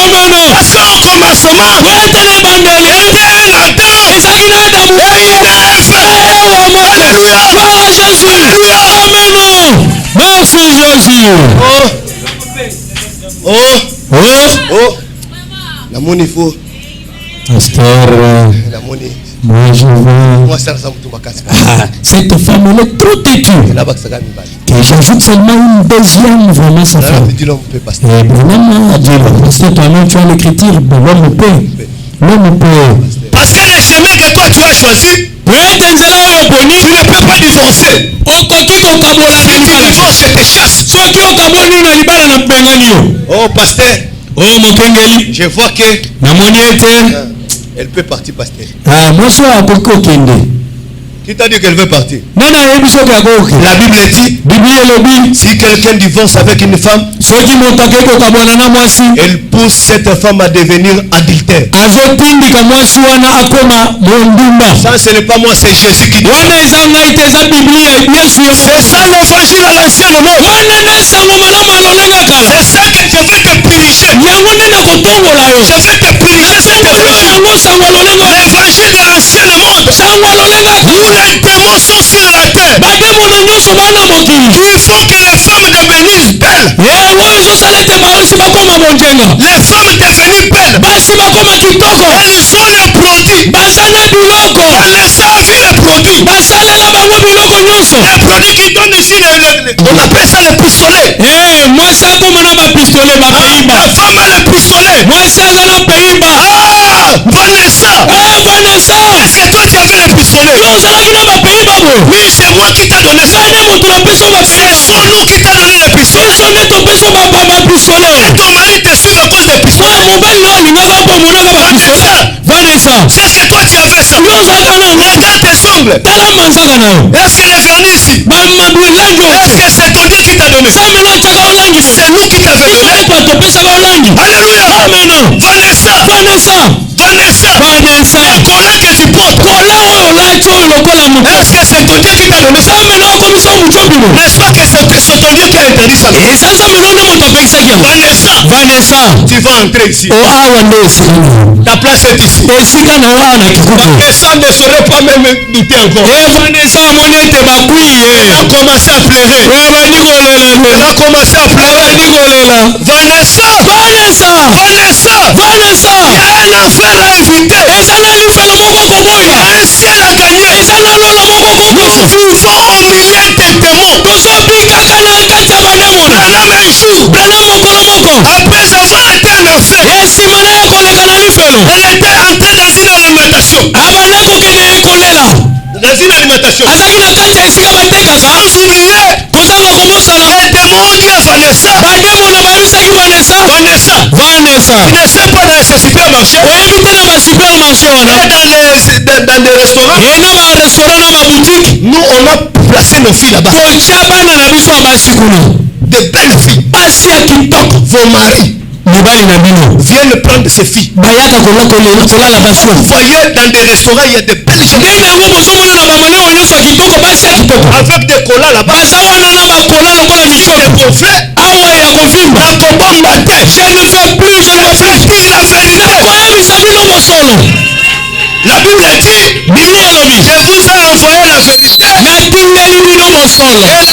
omeno Parce qu'au commencement, wete na ebandeli il y a un Adam ezalaki na adamu et une Ève. ewa moke Alléluia. gloire à jésus Alléluia. ameno merci jésus Oh, oh, oh oh. Pasteur, moi je veux. Cette femme elle est trop têtue. Et j'ajoute seulement une deuxième vraiment sa femme. Et Branham a dit, pasteur, toi-même tu as l'écriture, l'homme peut. Parce que le chemin que toi tu as choisi, tu ne peux pas divorcer. Si tu divorces, je te chasse. Oh pasteur, je vois que elle peut partir, pasteur. Moi je suis Qui t'a dit qu'elle veut partir? La Bible dit, si quelqu'un divorce avec une femme, elle pousse cette femme à devenir adultère. Ça, ce n'est pas moi, c'est Jésus qui dit. C'est ça l'évangile à l'ancienne mode. C'est ça que je vais te purifier. Je vais te purifier cette épreuve. L'évangile de l'ancienne mode. Où les démons sont sur la terre. Il faut que les femmes deviennent belles. Les femmes devenues belles. Elles ont les produits. Vanessa a vu les produits. Les produits qui donnent ici, on appelle ça le pistolet. La femme a le pistolet. Vanessa. Est-ce que toi tu avais le pistolet? Oui, c'est moi qui t'a donné ça. C'est son nom qui t'a donné le pistolet. Et ton mari te suit à cause des pistolets. Vanessa, c'est ce que toi tu avais ça. Regarde tes ongles. Est-ce qu'elle est venue ici? Est-ce que c'est ton Dieu qui t'a donné? C'est nous qui t'avons donné. Alléluia. Vanessa. Les collants que tu portes. Est-ce que c'est ton Dieu qui t'a donné ça? N'est-ce pas que c'est ton Dieu qui a interdit ça? Vanessa, tu vas entrer ici. Ta place est ici. Vanessa ne saurait pas même douter encore. Elle a commencé à pleurer. Vanessa. Il y a un enfer à éviter. Il y a un ciel à gagner. Nous vivons au milieu des démons. Branham un jour, après avoir été en enfer, elle était entrée dans une alimentation. Quand il y est, les démons ont dit à Vanessa, tu ne sais pas dans ces supermarchés, dans des restaurants, nous on a placé nos filles là-bas. De belles filles. Vos maris viennent prendre ces filles. Vous voyez dans des restaurants, il y a des belles gens avec des collants là-bas. Des prophètes. Je ne fais plus, je ne fais dire la vérité. La Bible dit, je vous ai envoyé la vérité. Et la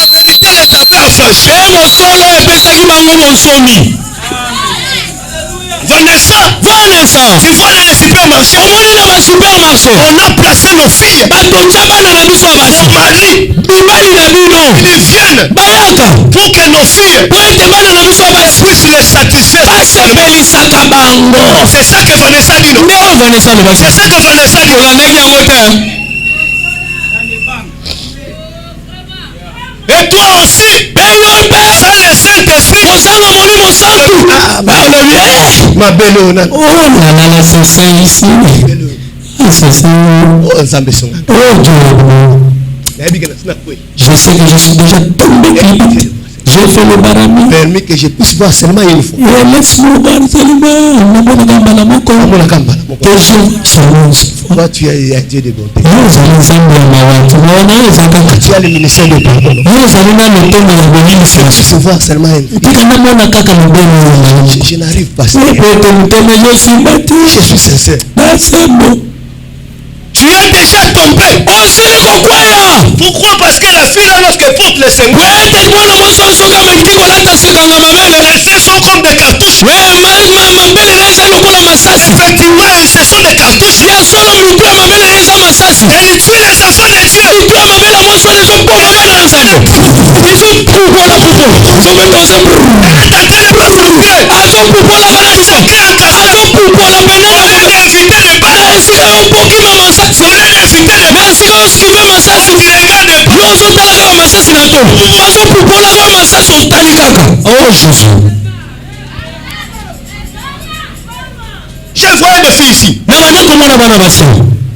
vérité les avait affranchis. Vanessa, tu vois dans les supermarchés, on a placé nos filles. Nos maris, ils viennent pour que nos filles puissent les satisfaire. C'est ça que Vanessa dit, non? C'est ça que Vanessa dit. Et toi aussi, sans le Saint-Esprit. Ma belle, on a. Oh là là, c'est ça ici. C'est ça. Oh, Nzambe songa. Oh Dieu. Je sais que je suis déjà tombé. J'ai fait le barami. Permis que je puisse voir seulement une fois. Laisse-moi voir seulement. Que je change. Toi, tu es un Dieu de bonté. Tu as le ministère de pardon. Je sais voir seulement une fois. Je n'arrive pas. Je suis sincère. Tu es déjà tombé. Pourquoi? Parce que la fille là, lorsqu'elle porte les seins, les seins sont comme des cartouches. effectivement, ce sont des cartouches. ya solo mutu ya mabele eza masasi Et il tue les enfants de Dieu. mutu ya mabele mwasi wana ezoboma bana ya nzambe ezopupola pupola zometoza azopupola bana ya nzambe azopupola penanga na esika obokima masasi na esika oskive masasi yo ozotala kaka masasi na to azopupola kaka masasi otali kaka oh jésus. Je vois des filles ici. na bandi komona bana basi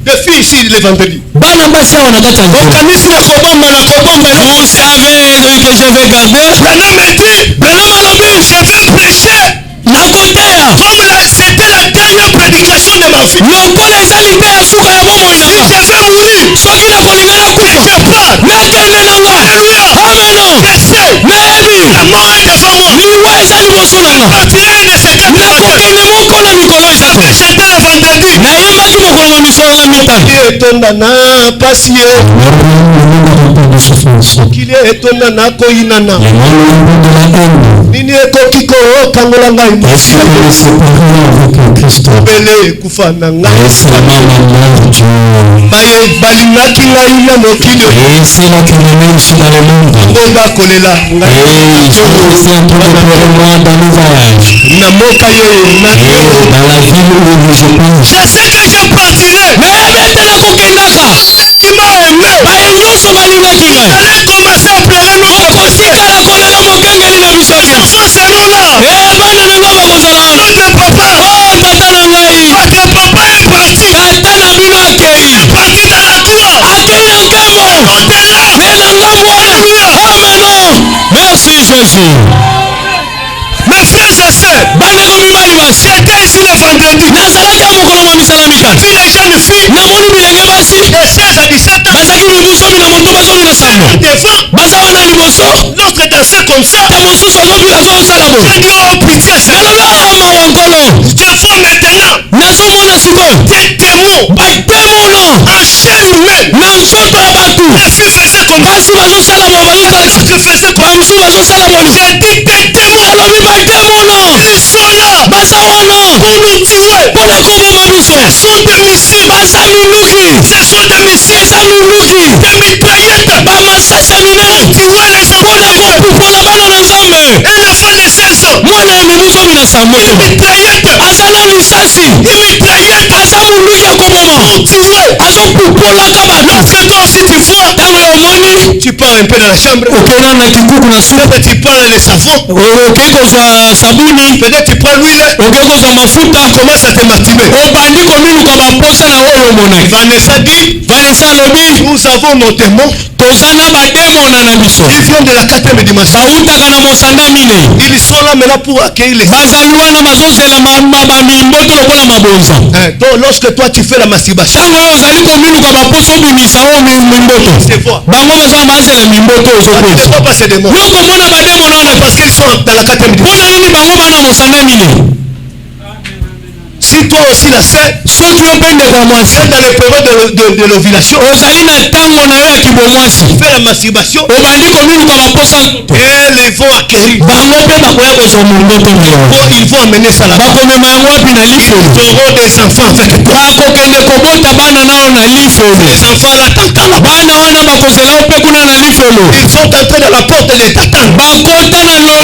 Des filles ici le vendredi. bana basi awa na kati ya nzela Okanisi na kobomba na kobomba. vous savez que je vais garder Branham me dit, Branham alobi je vais prêcher nakoteya comme c'était la dernière prédication de ma vie. lokola eza liteya suka ya bomoi Si nanga je vais mourir, soki nakolinga nakufa je pars. nakende nanga ameno Je sais, nayebi la mort est devant moi. liwa eza liboso nanga Partirai de ce cas de ma vie. nakokende moko na mikolo eza te Chanter le vendredi. nayembaki mokolo na misolo na mitano Qui est ton nana, passier. Qui est ton nana, koinana. Nini ekoki kokangola ngai mobele kufa na ngai balingaki ngai na mokili ngo bakolela ngai na moka ye je sais que je partirai nayebi ete nakokendaka qui m'a aimé baye nyonso balingaki ngai allez commencer à pleurer nous okotikala kolela mokengeli na biso te enfants seront là bana na nga bakozala wana notre papa o tata na ngai votre papa est parti tata na bino akei parti dans la gloire akei na nkembo de là me na ngambo wana ameno merci jésus mes frères et sœurs bandeko mibali basi j'étais ici le vendredi nazalaki ya mokolo ma misala mitano puis les jeunes filles namoni bilenge basi de 16 à 17 ans bazalaki mibu zomi na motoba zomi na sango devant baza wana liboso l'autre dansait comme ça te mosusu azosala boye j'ai dit oh pitié Seigneur nalobi mawa nkolo je vois maintenant nazomona sikoyo des démons bademono en chair humaine na nzoto ya bato les filles faisaient comme ça basi bazosala boye bazosala je faisais comme bamosusu bazosala boye j'ai dit des démons alobi bademono ils sont là baza wana pour nous tuer mpona koboma biso ce sont des missiles baza lunduki ce sont des missiles eza lunduki des mitraillettes bamasasi ya minene tuer les enfants mpona de Dieu kopupola bana na nzambe un enfant de 16 ans mwana ya mibu zomi na saa moto mitraillette aza na lisasi une mitraillette aza munduki ya koboma tuer azopupolaka bato lorsque toi aussi tu vois ntango omoni tu pars un peu dans la chambre okenda na kikuku na supu peut-être tu prends le savon okei kozwa sabuni peut-être tu prends l'huile okei kozwa mafuta commence à te masturber obandi komiluka baposa na oyo omonaki Vanessa dit vanessa alobi nous avons nos démons toza na bademona na biso ils viennent de la 4e dimension bautaka na mosanda minei ils sont là maintenant pour accueillir les bazali wana bazozela bamimboto lokola mabonza donc lorsque toi tu fais la masturbation ntango oyo ozali komiluka baposa obimisa oyo mimboto c'est voir bango baza bazela mimboto tu ne ozokwesa vois pas ces démons yo komona bademona wana parce qu'ils sont dans la 4e dimension mpona nini bango bana mosanda minei si toi aussi la sœur soki yo mpe ndeko ya mwasi tu es dans les périodes de l'ovulation ozali na ntango na yo ya kibomwasi fais la masturbation obandi komiluka baposa et ils vont acquérir bango mpe bakoya kozwa mondoto na yo ils vont amener ça là-bas bakomema yango wapi na lifelo ils auront des enfants avec toi bakokende kobota bana nao na lifelo ces enfants là t'entendent là-bas bana wana bakozela yo mpe kuna na lifelo ils sont entrés dans la porte de t'attendre bakota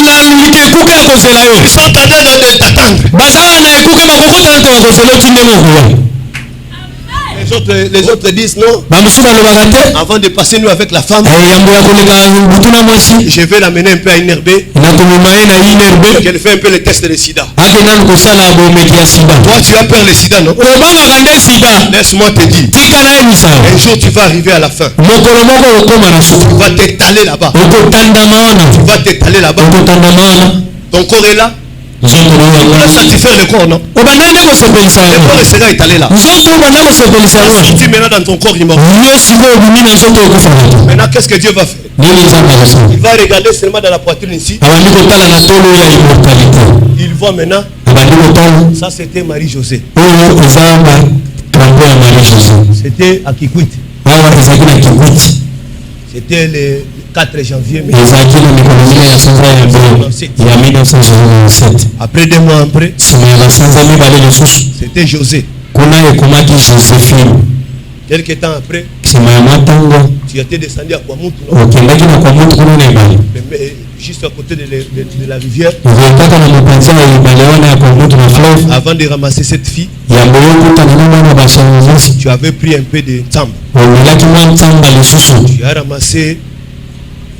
na ekuke ya kozela yo ils sont entrés de t'attendre baza wana na ekuke bakokota na to bakozela yo tinde mokoya les autres disent non bamosusu balobaka te avant de passer nous avec la femme yambo ya koleka butu na mwasi je vais l'amener un peu à INRB nakomema ye na inerbe qu'elle fait un peu le test de sida akendani kosala bomeki ya sida toi tu as peur le sida non obangaka nde sida laisse-moi te dire tika nayebisa yo un jour tu vas arriver à la fin mokolo moko okoma na suku tu vas t'étaler là-bas okotandama wana tu vas t'étaler là-bas okotandama wana ton corps est là nzoto tu vas satisfaire le corps non obanda nde kosepelisa le yango corps sera étalé là nzoto obanda kosepelisa yango sorti maintenant dans ton corps immortel yo sikoyo obimi na nzoto okufaka te maintenant qu'est-ce que Dieu va faire nini nzambe akosala il va regarder seulement dans la poitrine ici abandi kotala na tolo ya immortalité il voit maintenant abandi kotala ça c'était Marie-Josée oyo eza bakrampo ya marie josé c'était à Kikwit awa ezalaki na kikwiti c'était 4 janvier ezalaki na mikolo ya sanza ya 1967. Après 2 mois après, nsima ya basanza mibale lisusu c'était José. kuna ekomaki Joséphine. Quelque temps après, nsima ya matango tu étais descendu à Kwamutu, okendaki na Kwamutu kuna na ebale juste à côté de la rivière, ezalkaka na mopanzi ya ebale wana ya Kwamutu na fleuve. avant de ramasser cette fille. yambo yokutana na mwana basanzisi Tu avais pris un peu de temps. omelaki mwa ntsamba lisusu. Tu as ramassé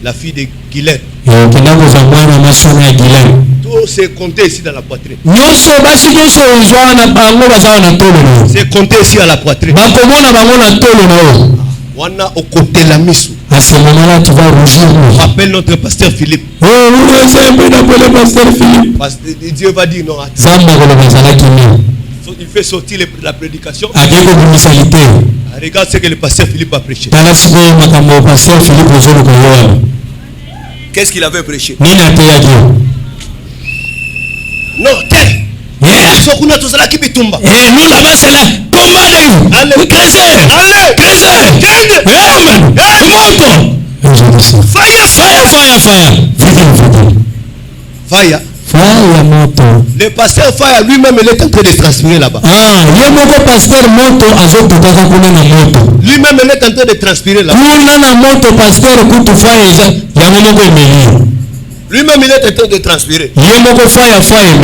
la fille de Guylaine. okenda kozwa mwana maswana ya Guylaine. Tout c'est compté ici dans la poitrine. nyonso basi nyonso ozwa wana bango baza wana tolo na yo. C'est compté ici à la poitrine. bakomona bango na tolo na yo. Wana au côté la misu. À ce moment-là, tu vas rougir. Rappelle notre pasteur Philippe. Oh, c'est un peu d'appeler pasteur Philippe. Parce que Dieu va dire non. Il fait sortir la prédication. Regarde ce que le pasteur Philippe a prêché. Qu'est-ce qu'il avait prêché? Non, tel. Nous là-bas c'est là. Combat de vous. Allez. Chrétien. Allez. Chrétien. Fire. Fire. Fire moto. Le pasteur Fire lui-même il est en train de transpirer là-bas. Yemoko pasteur moto azokutaka kuna na moto. Lui-même il est en train de transpirer là-bas. Kuna na moto pasteur kutu fire yamoko emeli. Lui-même il est en train de transpirer. Yemoko fire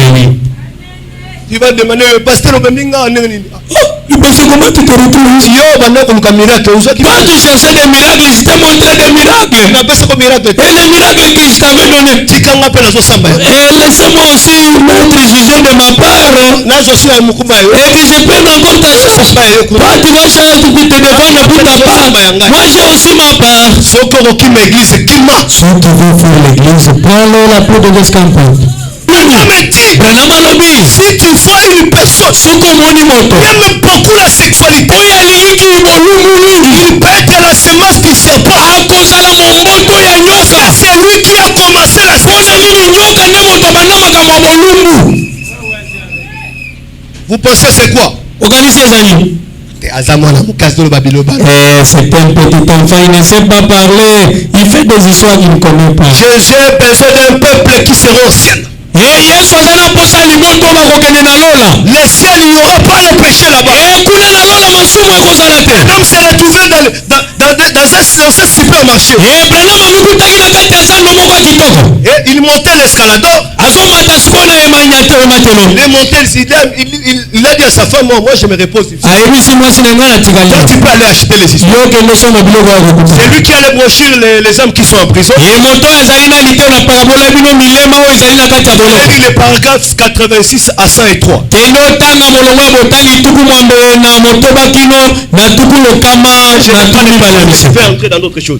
emeli. Tu vas demander pasteur Obeminga nini? Parce que comment tu te retrouves ici? Pas de chercher des miracles, je t'ai montré des miracles. Et les miracles que je t'avais donné. Et laissez-moi aussi mettre jugé de ma part. Et que je prenne encore ta chose. Toi, tu vas changer, tu te défendre pour ta part. Moi, j'ai aussi ma part. Ceux qui veulent faire l'église, prends-le la peau de l'escampade. Si tu vois une personne qui aime beaucoup la sexualité, il peut être la semence du serpent. C'est lui qui a commencé la sexualité. Vous pensez c'est quoi? C'est un petit enfant, il ne sait pas parler. Il fait des histoires qu'il ne connaît pas. Jésus a besoin d'un peuple qui sera ancien. Le ciel, il n'y aura pas le péché là-bas. Un homme s'est retrouvé dans un supermarché. Et il montait l'escalador. Il a dit à sa femme, moi je me repose ici. Toi tu peux aller acheter les histoires. C'est lui qui a les brochures, les hommes qui sont en prison. Il dit les paragraphes 86 à 103. Je vais entrer dans d'autres choses.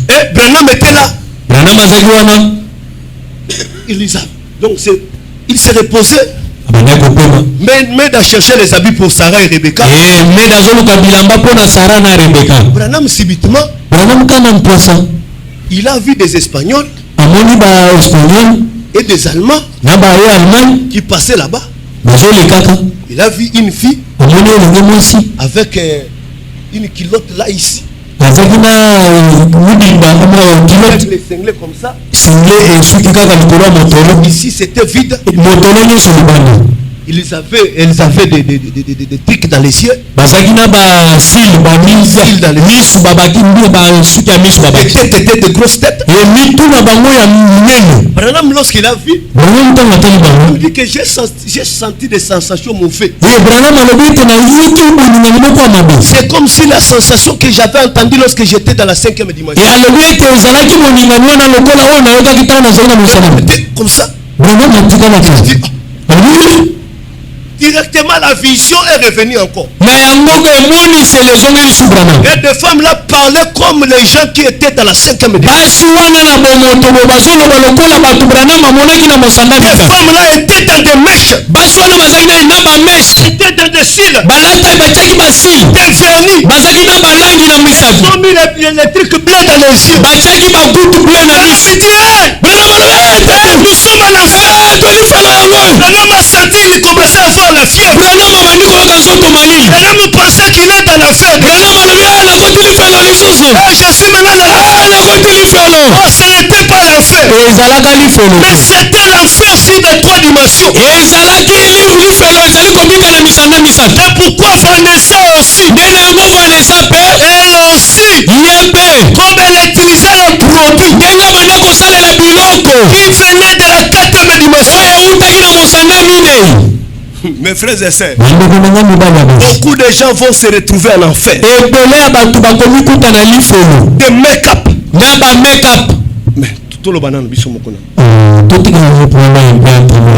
Et Branham était là. Donc il s'est reposé. Mais d'à chercher les habits pour Sarah et Rebecca. Branham subitement, il a vu des Espagnols et des Allemands qui passaient là-bas. Il a vu une fille avec une culotte là ici. Avec les cinglés comme ça. Ici c'était vide. Ils avaient des trucs dans les yeux. La tête était de grosses têtes. Lorsqu'il a vu, il dit que j'ai senti des sensations mauvaises. C'est comme si la sensation que j'avais entendue lorsque j'étais dans la 5e dimension. Comme ça. Directement la vision est revenue encore. Et des femmes là parlaient comme les gens qui étaient dans la 5e dimension. Ces femmes là étaient dans des mèches. Étaient dans des cils. Des vernis. Ils ont mis les trucs bleus dans les yeux. Nous sommes à la fin. L'homme a senti, il commençait à avoir la fièvre. L'homme pensait qu'il est dans la fête. Et Jésus maintenant ezalaka lifelo Mais c'était l'enfer sur les 3 dimensions. ezalaki lifelo ezali kobika na misanda misato C'est pourquoi Vanessa aussi, nde na yango Vanessa mpe elle aussi, ye mpe comme elle utilisait les produits ndenge banda kosalela biloko qui venaient de la 4e dimension. oyo eutaki na mosanda minei Mes frères et sœurs, bandeko nanga mibali ya basi beaucoup de gens vont se retrouver en enfer. ebele ya bato bakomikuta na lifelo De make-up. na bamakeup Mais tout le banane, biso mokona. totikala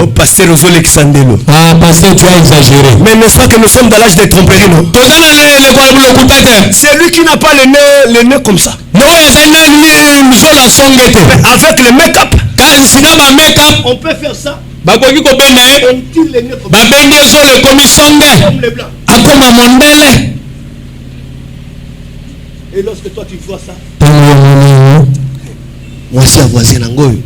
Au pasteur Alexandelo. ah pasteur tu as exagéré Mais n'est-ce pas que nous sommes dans l'âge des tromperies, non? toza na eleko ya lokuta te C'est lui qui n'a pas le nez comme ça. na oyo azali na misolo asonge te Mais avec le make-up, kasi na bamakeup on peut faire ça. bakoki kobenga ye On tire le nez comme ça. babengi ezolo ekomi songe Comme les blancs. akoma mondele Et lorsque toi tu vois ça, mwasi ya voisin nango oyo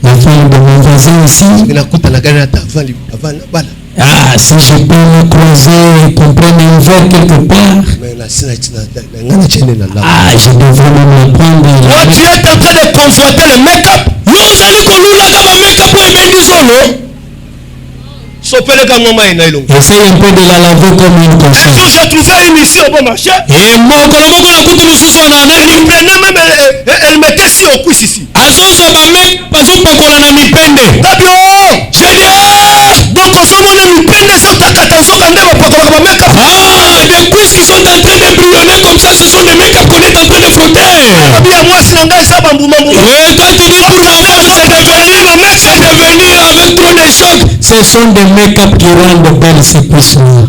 la femme de mon voisin ici nakutana gari ata avant bala ah si je peux me croiser comprendre un verre quelque part mais na ngana chene na la ah je devrais même la prendre toi tu es en train de convoiter le make-up. yo ozali kolulaka bamakeup oyo ebendi zolo Sopeleka ngoma ina ilongo. essaye un peu de la laver comme une Un jour conscience j'ai trouvé une ici au bon marché. et mokolo moko nakuti mosusu wana Elle nani prenait même, elle mettait sur au cuisse ici. azozwa bamakeup azopakola na mipende Tabi oh! j'ai dit Donc on se voit les peines sur ta catastrophe quand même pas comme make-up. ah des cuisses qui sont en train de bouillonner comme ça ce sont des make-up qu'on est en train de frotter Tabi à moi si l'engagé ça bambou bambou. oui toi tu dis pour la voix c'est devenir avec trop de choc ce sont des make-up qui rendent belle ces cuisses-là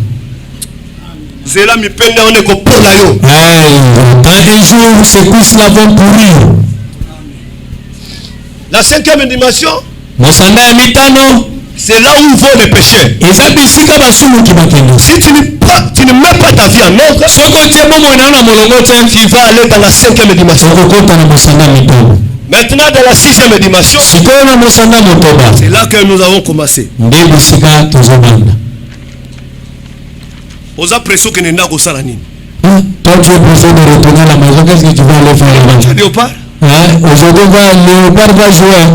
Zela mi peine on est pour la yo. dans un jour ces cuisses-là vont pourrir La 5e dimension, mosanda ya mitano c'est là où vont les pécheurs. eza bisika basumuki bakende Si tu ne mets pas ta vie en ordre, soki otie bomoi na yo na molongo te tu vas aller dans la 5e dimension. okokota na mosanda mitano Maintenant dans la 6e dimension, sikoyo na mosanda motoba c'est là que nous avons commencé. nde bisika tozobanda Aux pression que nous avons ça la nini. toi tu es pressé de retourner à la maison qu'est-ce que tu vas aller faire là-bas Tu as dit au part? aujourd'hui Léopard va jouer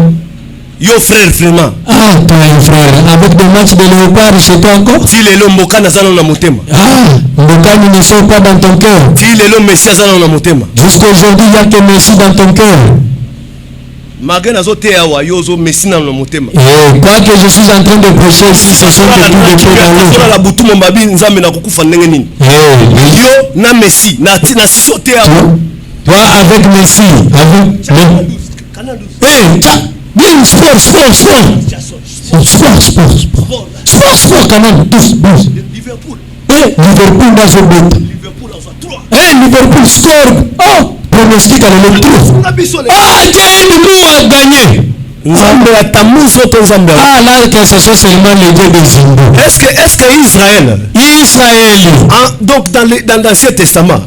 Yo frère vraiment. ah toi frère avec des matchs de Léopard chez toi encore Ti lelo mboka na zana na motema. ah Mbokani ne sont pas dans ton cœur Ti lelo Messi zana na motema. jusqu'aujourd'hui il n'y a que Messi dans ton cœur Malgré nazo te awa yo zo Messi na motema. et quoi que je suis en train de prêcher ici ce sont des coups de pied dans l'eau la butu mombabi nzambe na kukufa ndenge nini. Yo na Messi na siso te awa. toi avec Messi avec bien sport quand même douce Liverpool. Liverpool dans ce but Liverpool en 3. Liverpool score oh pronostic à l'électro ah Dieu nous a gagné Nzambe atamuzo to nzambe. ah là que ce sont seulement les dieux des Zimbo Est-ce que Israël donc dans l'Ancien Testament,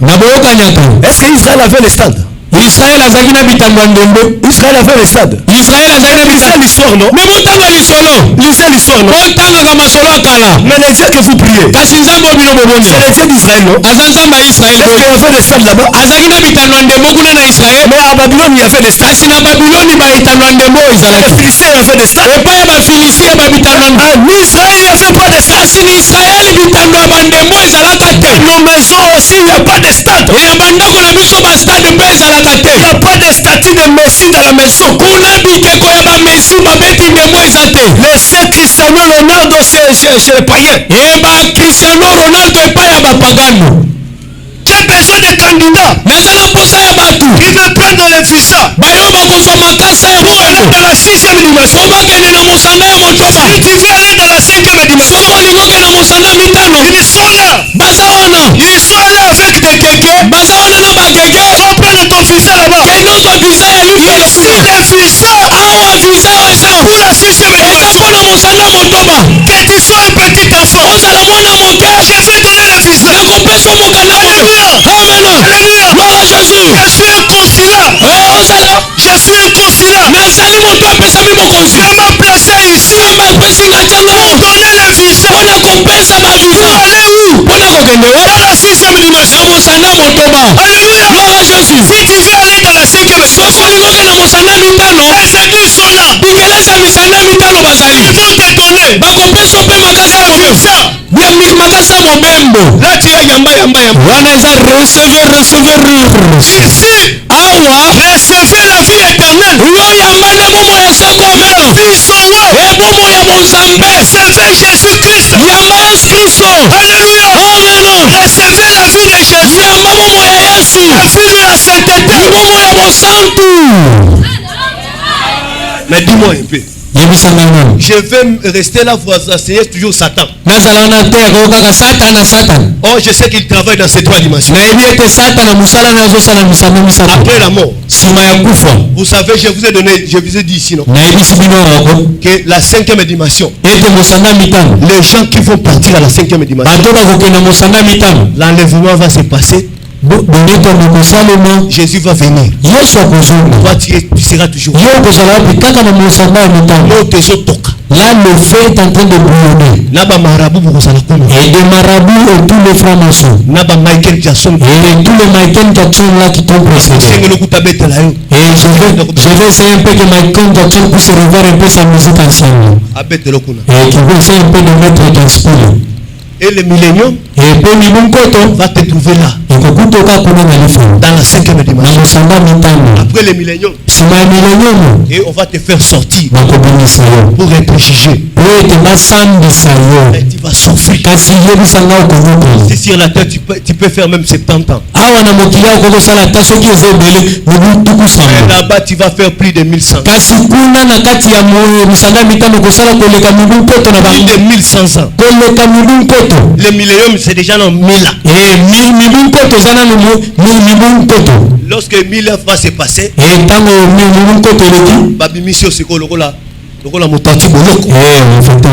est-ce que Israël avait le stade? Israël azalaki na bitambo ya ndembo Israël avait le stade. Israël azalaki na Lisez l'histoire, non? mais botanga lisolo Lisez l'histoire, non? botangaka masolo akala Mais le Dieu que vous priez, kasi nzambe obino bobonza c'est le Dieu d'Israël, non? aza nzambe ya Israel Est-ce qu'il y avait le stade là-bas? azalaki na bitano ya ndembo kuna na Israel Mais à Babylone, il y avait le stade. kasi na babiloni baitano ya ndembo oyo Les ezalaki Philistins avaient le stade. epai ya bafilistia babitano Ah, l'Israël, il n'y avait pas de stade. kasi na Israel bitano ya bandembo ezalaka te Nos maisons aussi, il n'y a pas de stade. ya bandako na biso bastade mpe ezalaka te Il n'y a pas de statue de Messie dans la maison. kuna bikeko ya bamesi babeti ndembo eza te Les saints Cristiano Ronaldo chez les païens. eba Cristiano Ronaldo epai ya bapagano J'ai besoin de candidats naza na posa ya bato qui me prennent le visa. bayo bakozwa makasa ya Pour aller boyebo dans la 6e dimension. po bakende na mosanda ya motoba Si tu veux aller dans la 5e dimension, soko olingi okende na mosanda mitano ils sont là. baza wana Ils sont là avec des kékés. baza wana na bakeke Va prendre ton visa là-bas. kende ozwa visa ya lifelo Ici, kuna les visas awa visa oyo eza pour la 6e eza dimension. mpo na mosanda motoba Que tu sois un petit enfant, ozala mwana moke je vais donner le visa. nakopesa mokanda Alléluia. amena Alléluia. gloire à Jésus Je suis un consulat. ozala Je suis un consulat. nazali moto apesami mokonzi Je m'a placé ici nzambe apesi nga ntianga pour donner le visa. mpona kopesa bavisa Pour aller où? mpona kokende Dans la 6e dimension. na mosanda motoba Alléluia. gloire à Jésus Si tu veux aller dans la 5e dimension, soko olingi okende na misana mitano. Les églises sont là. Bingeleza misana mitano bazali. Ils vont te donner. Bakopesa pe makasa mobembo. Ça. Bien makasa mobembo. Là tu as yamba. Wana eza recevoir. Ici. Awa. Recevez la vie éternelle. Yo yambane bomo ya sokoma. Vie sauvé. Bomo ya monzambe. Recevez Jésus-Christ. Yamba Yesu Kristo. Alléluia. Amen. Recevez la vie de Jésus. Yamba bomo ya Yesu. La vie de la sainteté. Bomo ya mosantu. Mais dis-moi un peu. Je vais rester là pour enseigner toujours Satan. Oh, je sais qu'il travaille dans ces trois dimensions. Après la mort, vous savez, je vous ai dit ici, non? Que la cinquième dimension, les gens qui vont partir à la cinquième dimension, l'enlèvement va se passer. Jésus va venir. Toi, tu seras toujours. Là, le feu est en train de bouillonner. Et des marabouts et tous les francs-maçons. Et tous les Michael Jackson là qui t'ont précédé. Et je vais essayer un peu que Michael Jackson puisse revoir un peu sa musique ancienne. Et qu'il va essayer un peu de mettre dans ce pays. Et le millénium va te trouver là. Dans la cinquième dimension. Après le millénium. Et on va te faire sortir pour être jugé. Et tu vas souffrir. Si sur la terre tu peux faire même 70 ans. Et là-bas tu vas faire plus de 1100. Plus de 1100 ans. Le millénium c'est déjà dans 1000 ans. Lorsque 1000 ans va se passer, on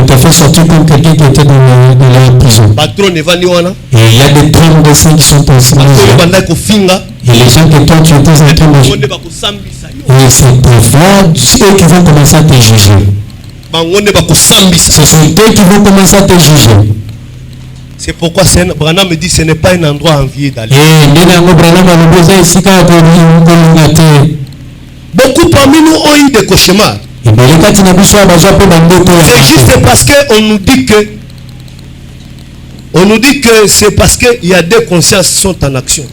t'a fait sortir comme quelqu'un qui était dans la prison. Et il y a des trônes de saints qui sont passés. Et les gens que toi tu étais en train de juger. Et c'est eux qui vont commencer à te juger. Ce sont eux qui vont commencer à te juger. C'est pourquoi Branham me dit que ce n'est pas un endroit envié d'aller. Beaucoup parmi nous ont eu des cauchemars. C'est juste parce qu'on nous dit que c'est parce qu'il y a des consciences qui sont en action.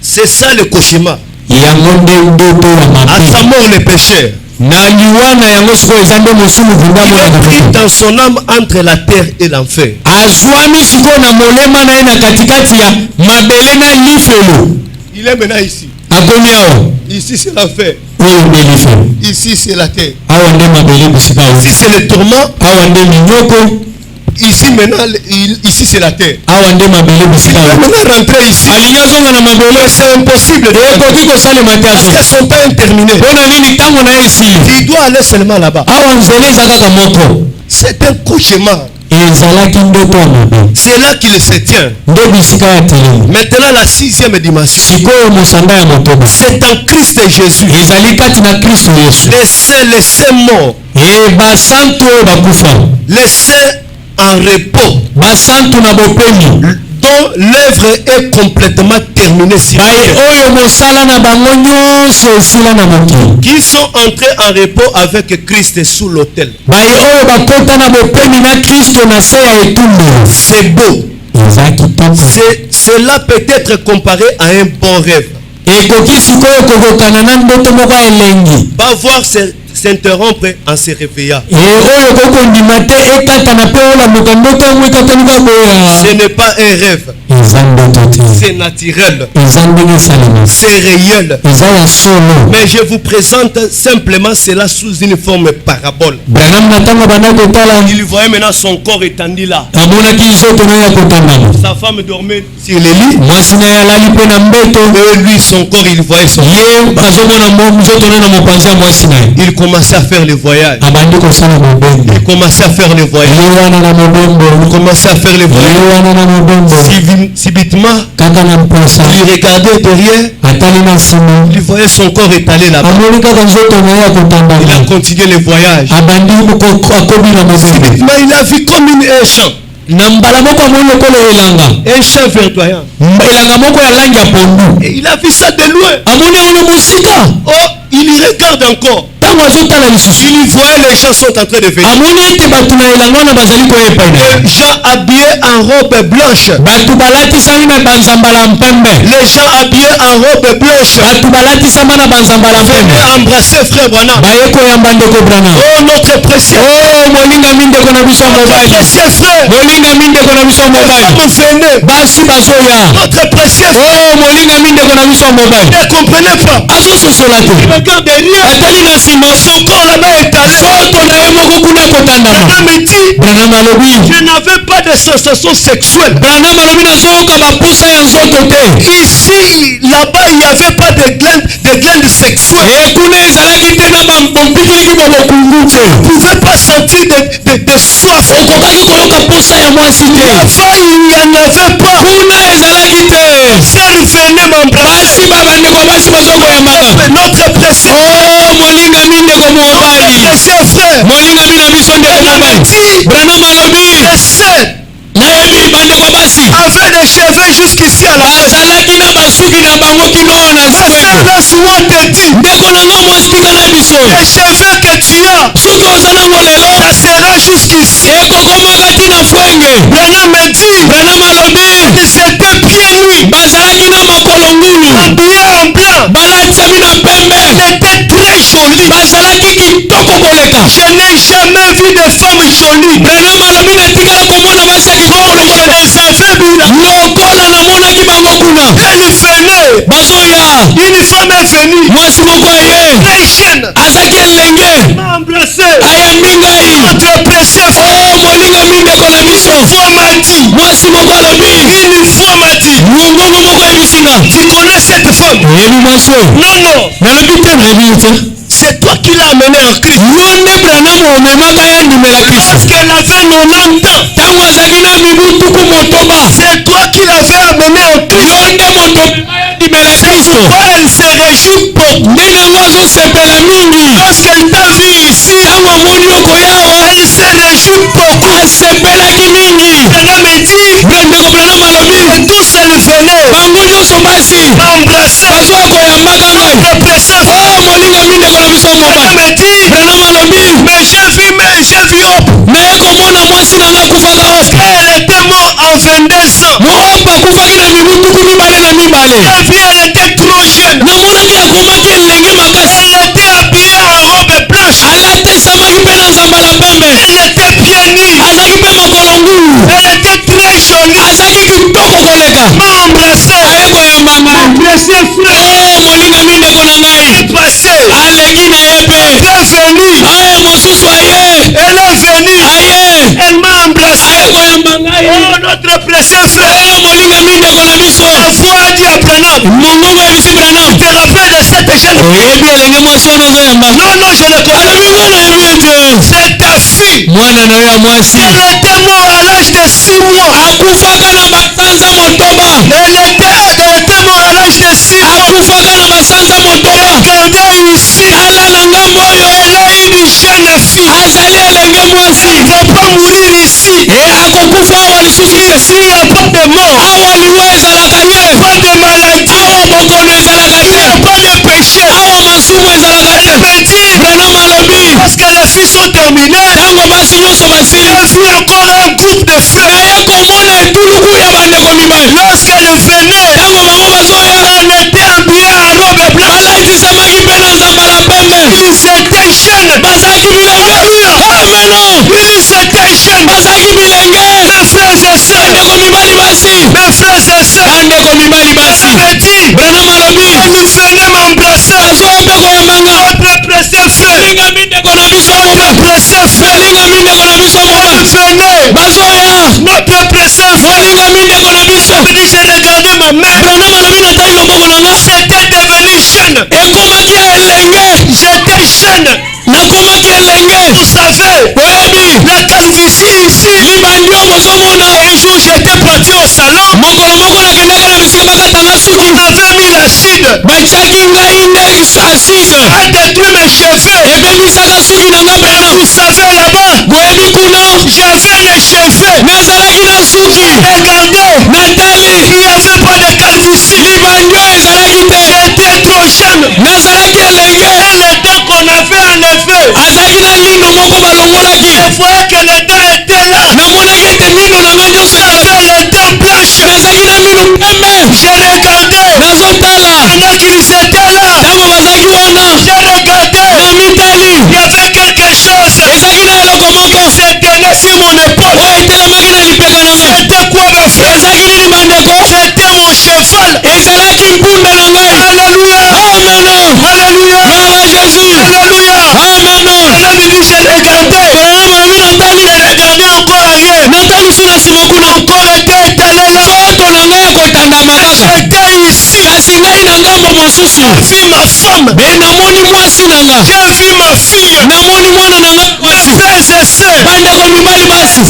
C'est ça le cauchemar. À sa mort le pécheur. Il a pris dans son âme entre la terre et l'enfer. Il est maintenant ici. Ici c'est l'enfer. Ici c'est la terre. Ici c'est le tourment. Ici maintenant, ici c'est la terre. Il va maintenant rentrer ici. C'est impossible. Parce que son temps est terminé. Il doit aller seulement là-bas. C'est un cauchemar. C'est là qu'il se tient. Maintenant la sixième dimension. C'est en Christ Jésus. Les saints morts. Les saints en repos, dont l'œuvre est complètement terminée sur qui sont entrés en repos avec Christ sous l'autel. C'est beau. Cela peut être comparé à un bon rêve. Va voir s'interrompre en se réveillant. Ce n'est pas un rêve. C'est naturel. C'est réel. Mais je vous présente simplement cela sous une forme parabole. Il voyait maintenant son corps étendu là. Sa femme dormait sur les lits. Et lui, son corps, il voyait son corps. Il commençait à faire le voyage. Il commençait à faire le voyage. Il commençait à faire le voyage. Subitement, il regardait derrière. Il voyait son corps étalé là-bas. Il a continué le voyage. Subitement, il a vu comme une hache. Un chef verdoyant. Et il a vu ça de loin. Oh, il y regarde encore. Il voit les gens sont en train de venir. Les gens habillés en robe blanche. Les gens habillés en robe blanche. Venez embrasser frère Branham. Oh notre précieux frère. Notre précieux frère. Ne comprenez pas. Regarde derrière. Son corps là-bas est allé. Branham dit, je n'avais pas de sensation sexuelle. Ici, là-bas, il n'y avait pas de glande sexuelle. Je ne pouvais pas sentir de soif. Là-bas, il n'y en avait pas. Elle venait m'embrasser. Notre précieux frère. Avait des cheveux jusqu'ici à la base. Les cheveux que tu as, ça sera jusqu'ici. Branham me dit, ils étaient pieds nus, habillés en blanc. Ils étaient très jolis. Je n'ai jamais vu de femme jolie. Une femme est venue. Très jeune. M'a embrassé. Notre précieux frère. Une fois m'a dit. Tu connais cette femme? Non. C'est toi qui l'as amené en Christ. Parce qu'elle avait 90 ans. C'est toi qui l'avais amené en Christ. C'est pourquoi elle se réjouit beaucoup. Lorsqu'elle t'a vu ici, elle se réjouit beaucoup. Branham me dit, et tous elles venaient m'embrasser. Notre précieux frère. Branham me dit, mais j'ai vu Hop. Elle était morte en 22 ans. J'ai vu elle était trop jeune. Elle était habillée en robe blanche. Elle était pieds nus. Elle était très jolie. M'a embrassé. Mon précieux frère. Elle est passée. Elle est venue. Elle m'a embrassé. Oh notre précieux frère. La foi a dit à Branham. Tu te rappelles de cette jeune fille? Non, je ne connais pas. C'est ta fille. Elle était morte à l'âge de 6 mois. Elle était morte à l'âge de 6 mois. Regardez ici. Elle est une jeune fille. Elle ne va pas mourir ici. Ici, il n'y a pas de mort. Il n'y a pas de maladie. Il n'y a pas de péché. Elle me dit, parce que les filles sont terminées, j'ai vu encore un groupe de frères. Lorsqu'elle venait, elle était habillée en robe blanche. Ils étaient jeunes. Ils étaient jeunes. Mes frères et sœurs. Me dit, elle venait m'embrasser. Notre précieux frère. Notre précieux frère. Elle venait. Notre précieux frère. Me dit, j'ai regardé ma mère. J'étais devenu jeune. J'étais jeune. Vous savez, la calvitie ici. Un jour j'étais parti au salon. On avait mis l'acide. Ça a détruit mes cheveux. Vous savez là-bas, j'avais les cheveux. Nathalie qui avait pas de calvitie. J'étais trop jeune. Et le temps qu'on a fait en effet, je voyais que le temps était là. J'avais le temps blanche. Je regardais pendant qu'ils étaient là. J'ai regardé. Il y avait quelque chose qui se tenait sur mon épaule. C'était quoi ma frère? C'était mon cheval. Alléluia. Alléluia. Alléluia. L'homme dit, je regardais. Je regardais encore arrière. Encore était étalé là. J'étais ici. J'ai vu ma femme. J'ai vu ma fille. Mes frères et sœurs.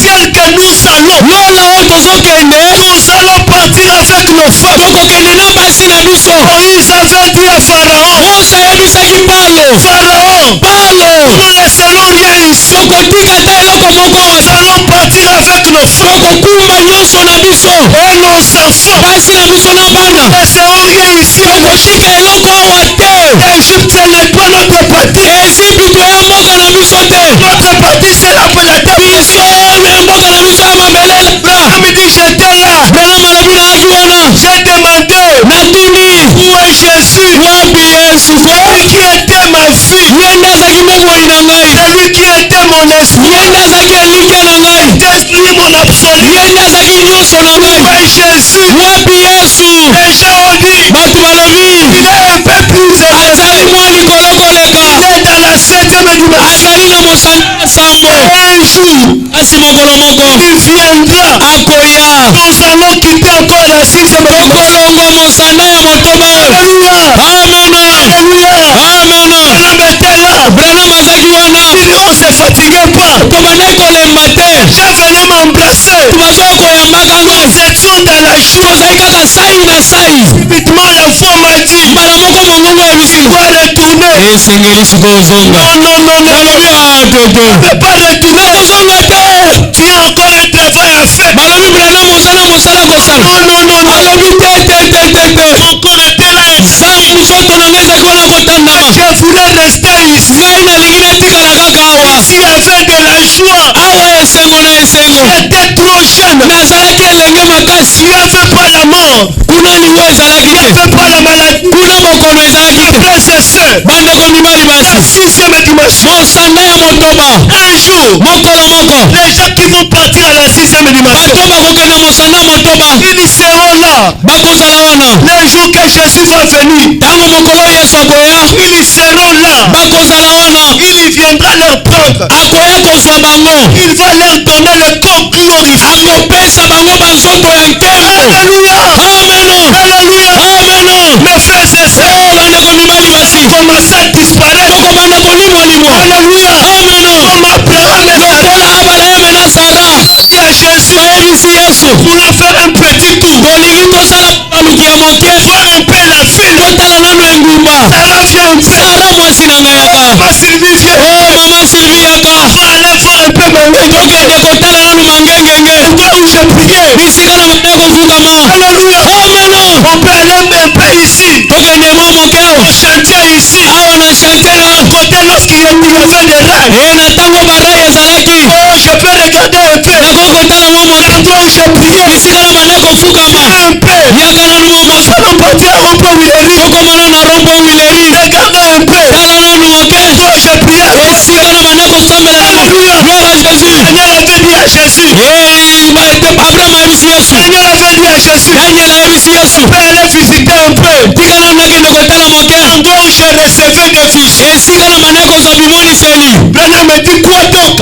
Tel que nous allons. Nous allons partir avec nos femmes. Moïse avait dit à Pharaon. Pharaon, nous ne laisserons rien ici. Nous allons partir avec nos femmes. Et nos enfants. Nous ne laisserons rien ici. L'Égypte n'est pas notre partie. Notre partie c'est la planète. L'homme dit j'étais là. J'ai demandé où est Jésus. Celui qui était ma vie. Celui qui était mon esprit. Celui mon absolu. Où est Jésus. Les gens ont dit il est un peu plus élevé. Il est dans la 7e dimension. Un jour il viendra. Nous allons quitter encore la 6e dimension. Alléluia. Alléluia. L'homme était là. Il dit on se fatiguait pas. J'ai venu m'embrasser. Nous étions dans la joie. Subitement l'enfant m'a dit il doit retourner. Non. Je ne peux pas retourner. Tu as encore un travail à faire. Non. Mon corps était là. Je voulais rester ici. Ici il y avait de la joie. J'étais trop jeune. Il n'y avait pas la mort. Il n'y avait pas la maladie. Frères et sœurs, la 6e dimension. Un jour, les gens qui vont partir à la 6e dimension, ils seront là. Le jour que Jésus va venir, ils seront là. Il viendra leur prendre. Il va leur donner le corps glorifié. Alléluia. Alléluia. Mes frères et sœurs, commencez à disparaître. Alléluia. Comme Abraham et Sarah. Il y a Jésus. Pour leur faire un petit tour. Voir un peu la ville. Sarah vient un peu. Ma Sylvie vient. On va aller voir un peu ma maison. Pourquoi où j'ai prié. Alléluia. On peut aller un peu ici. Au chantier ici. Côté lorsqu'il y avait des rails. Oh, je peux regarder un peu. L'endroit où j'ai prié. Un peu. Nous allons partir à Rond-Point Willery. Regardez un peu. L'endroit où j'ai prié. Alléluia. Seigneur avait dit à Jésus. Seigneur avait dit à Jésus. On peut aller visiter un peu. L'endroit où j'ai recevé des fichiers. Branham me dit quoi donc?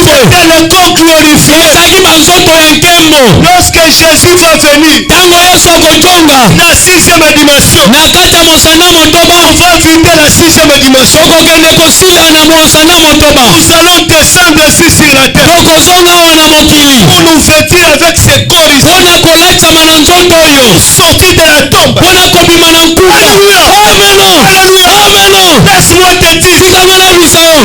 C'était le corps glorifié. Lorsque Jésus va venir, la 6e dimension, on va vider la 6e dimension. Nous allons descendre ici sur la terre pour nous vêtir avec ces corps ici. Sortir de la tombe. Alléluia. Alléluia. Laisse-moi te dire,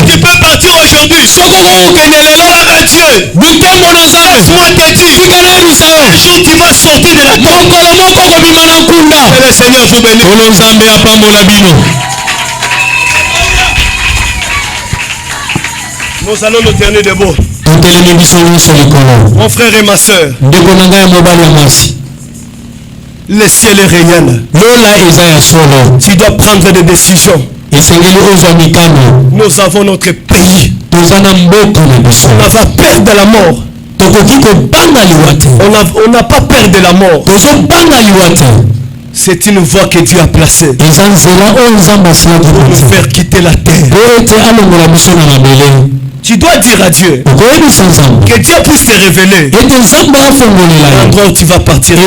tu peux partir aujourd'hui. Gloire à Dieu. Laisse-moi te Un jour tu vas sortir de la tombe. Que le Seigneur vous bénisse. Nous allons nous tenir debout. Mon frère et ma soeur, le ciel est réel. Tu dois prendre des décisions. Nous avons notre pays. On n'a pas peur de la mort. On n'a pas peur de la mort. C'est une voie que Dieu a placée pour nous faire quitter la terre. Tu dois dire à Dieu que Dieu puisse te révéler l'endroit où tu vas partir.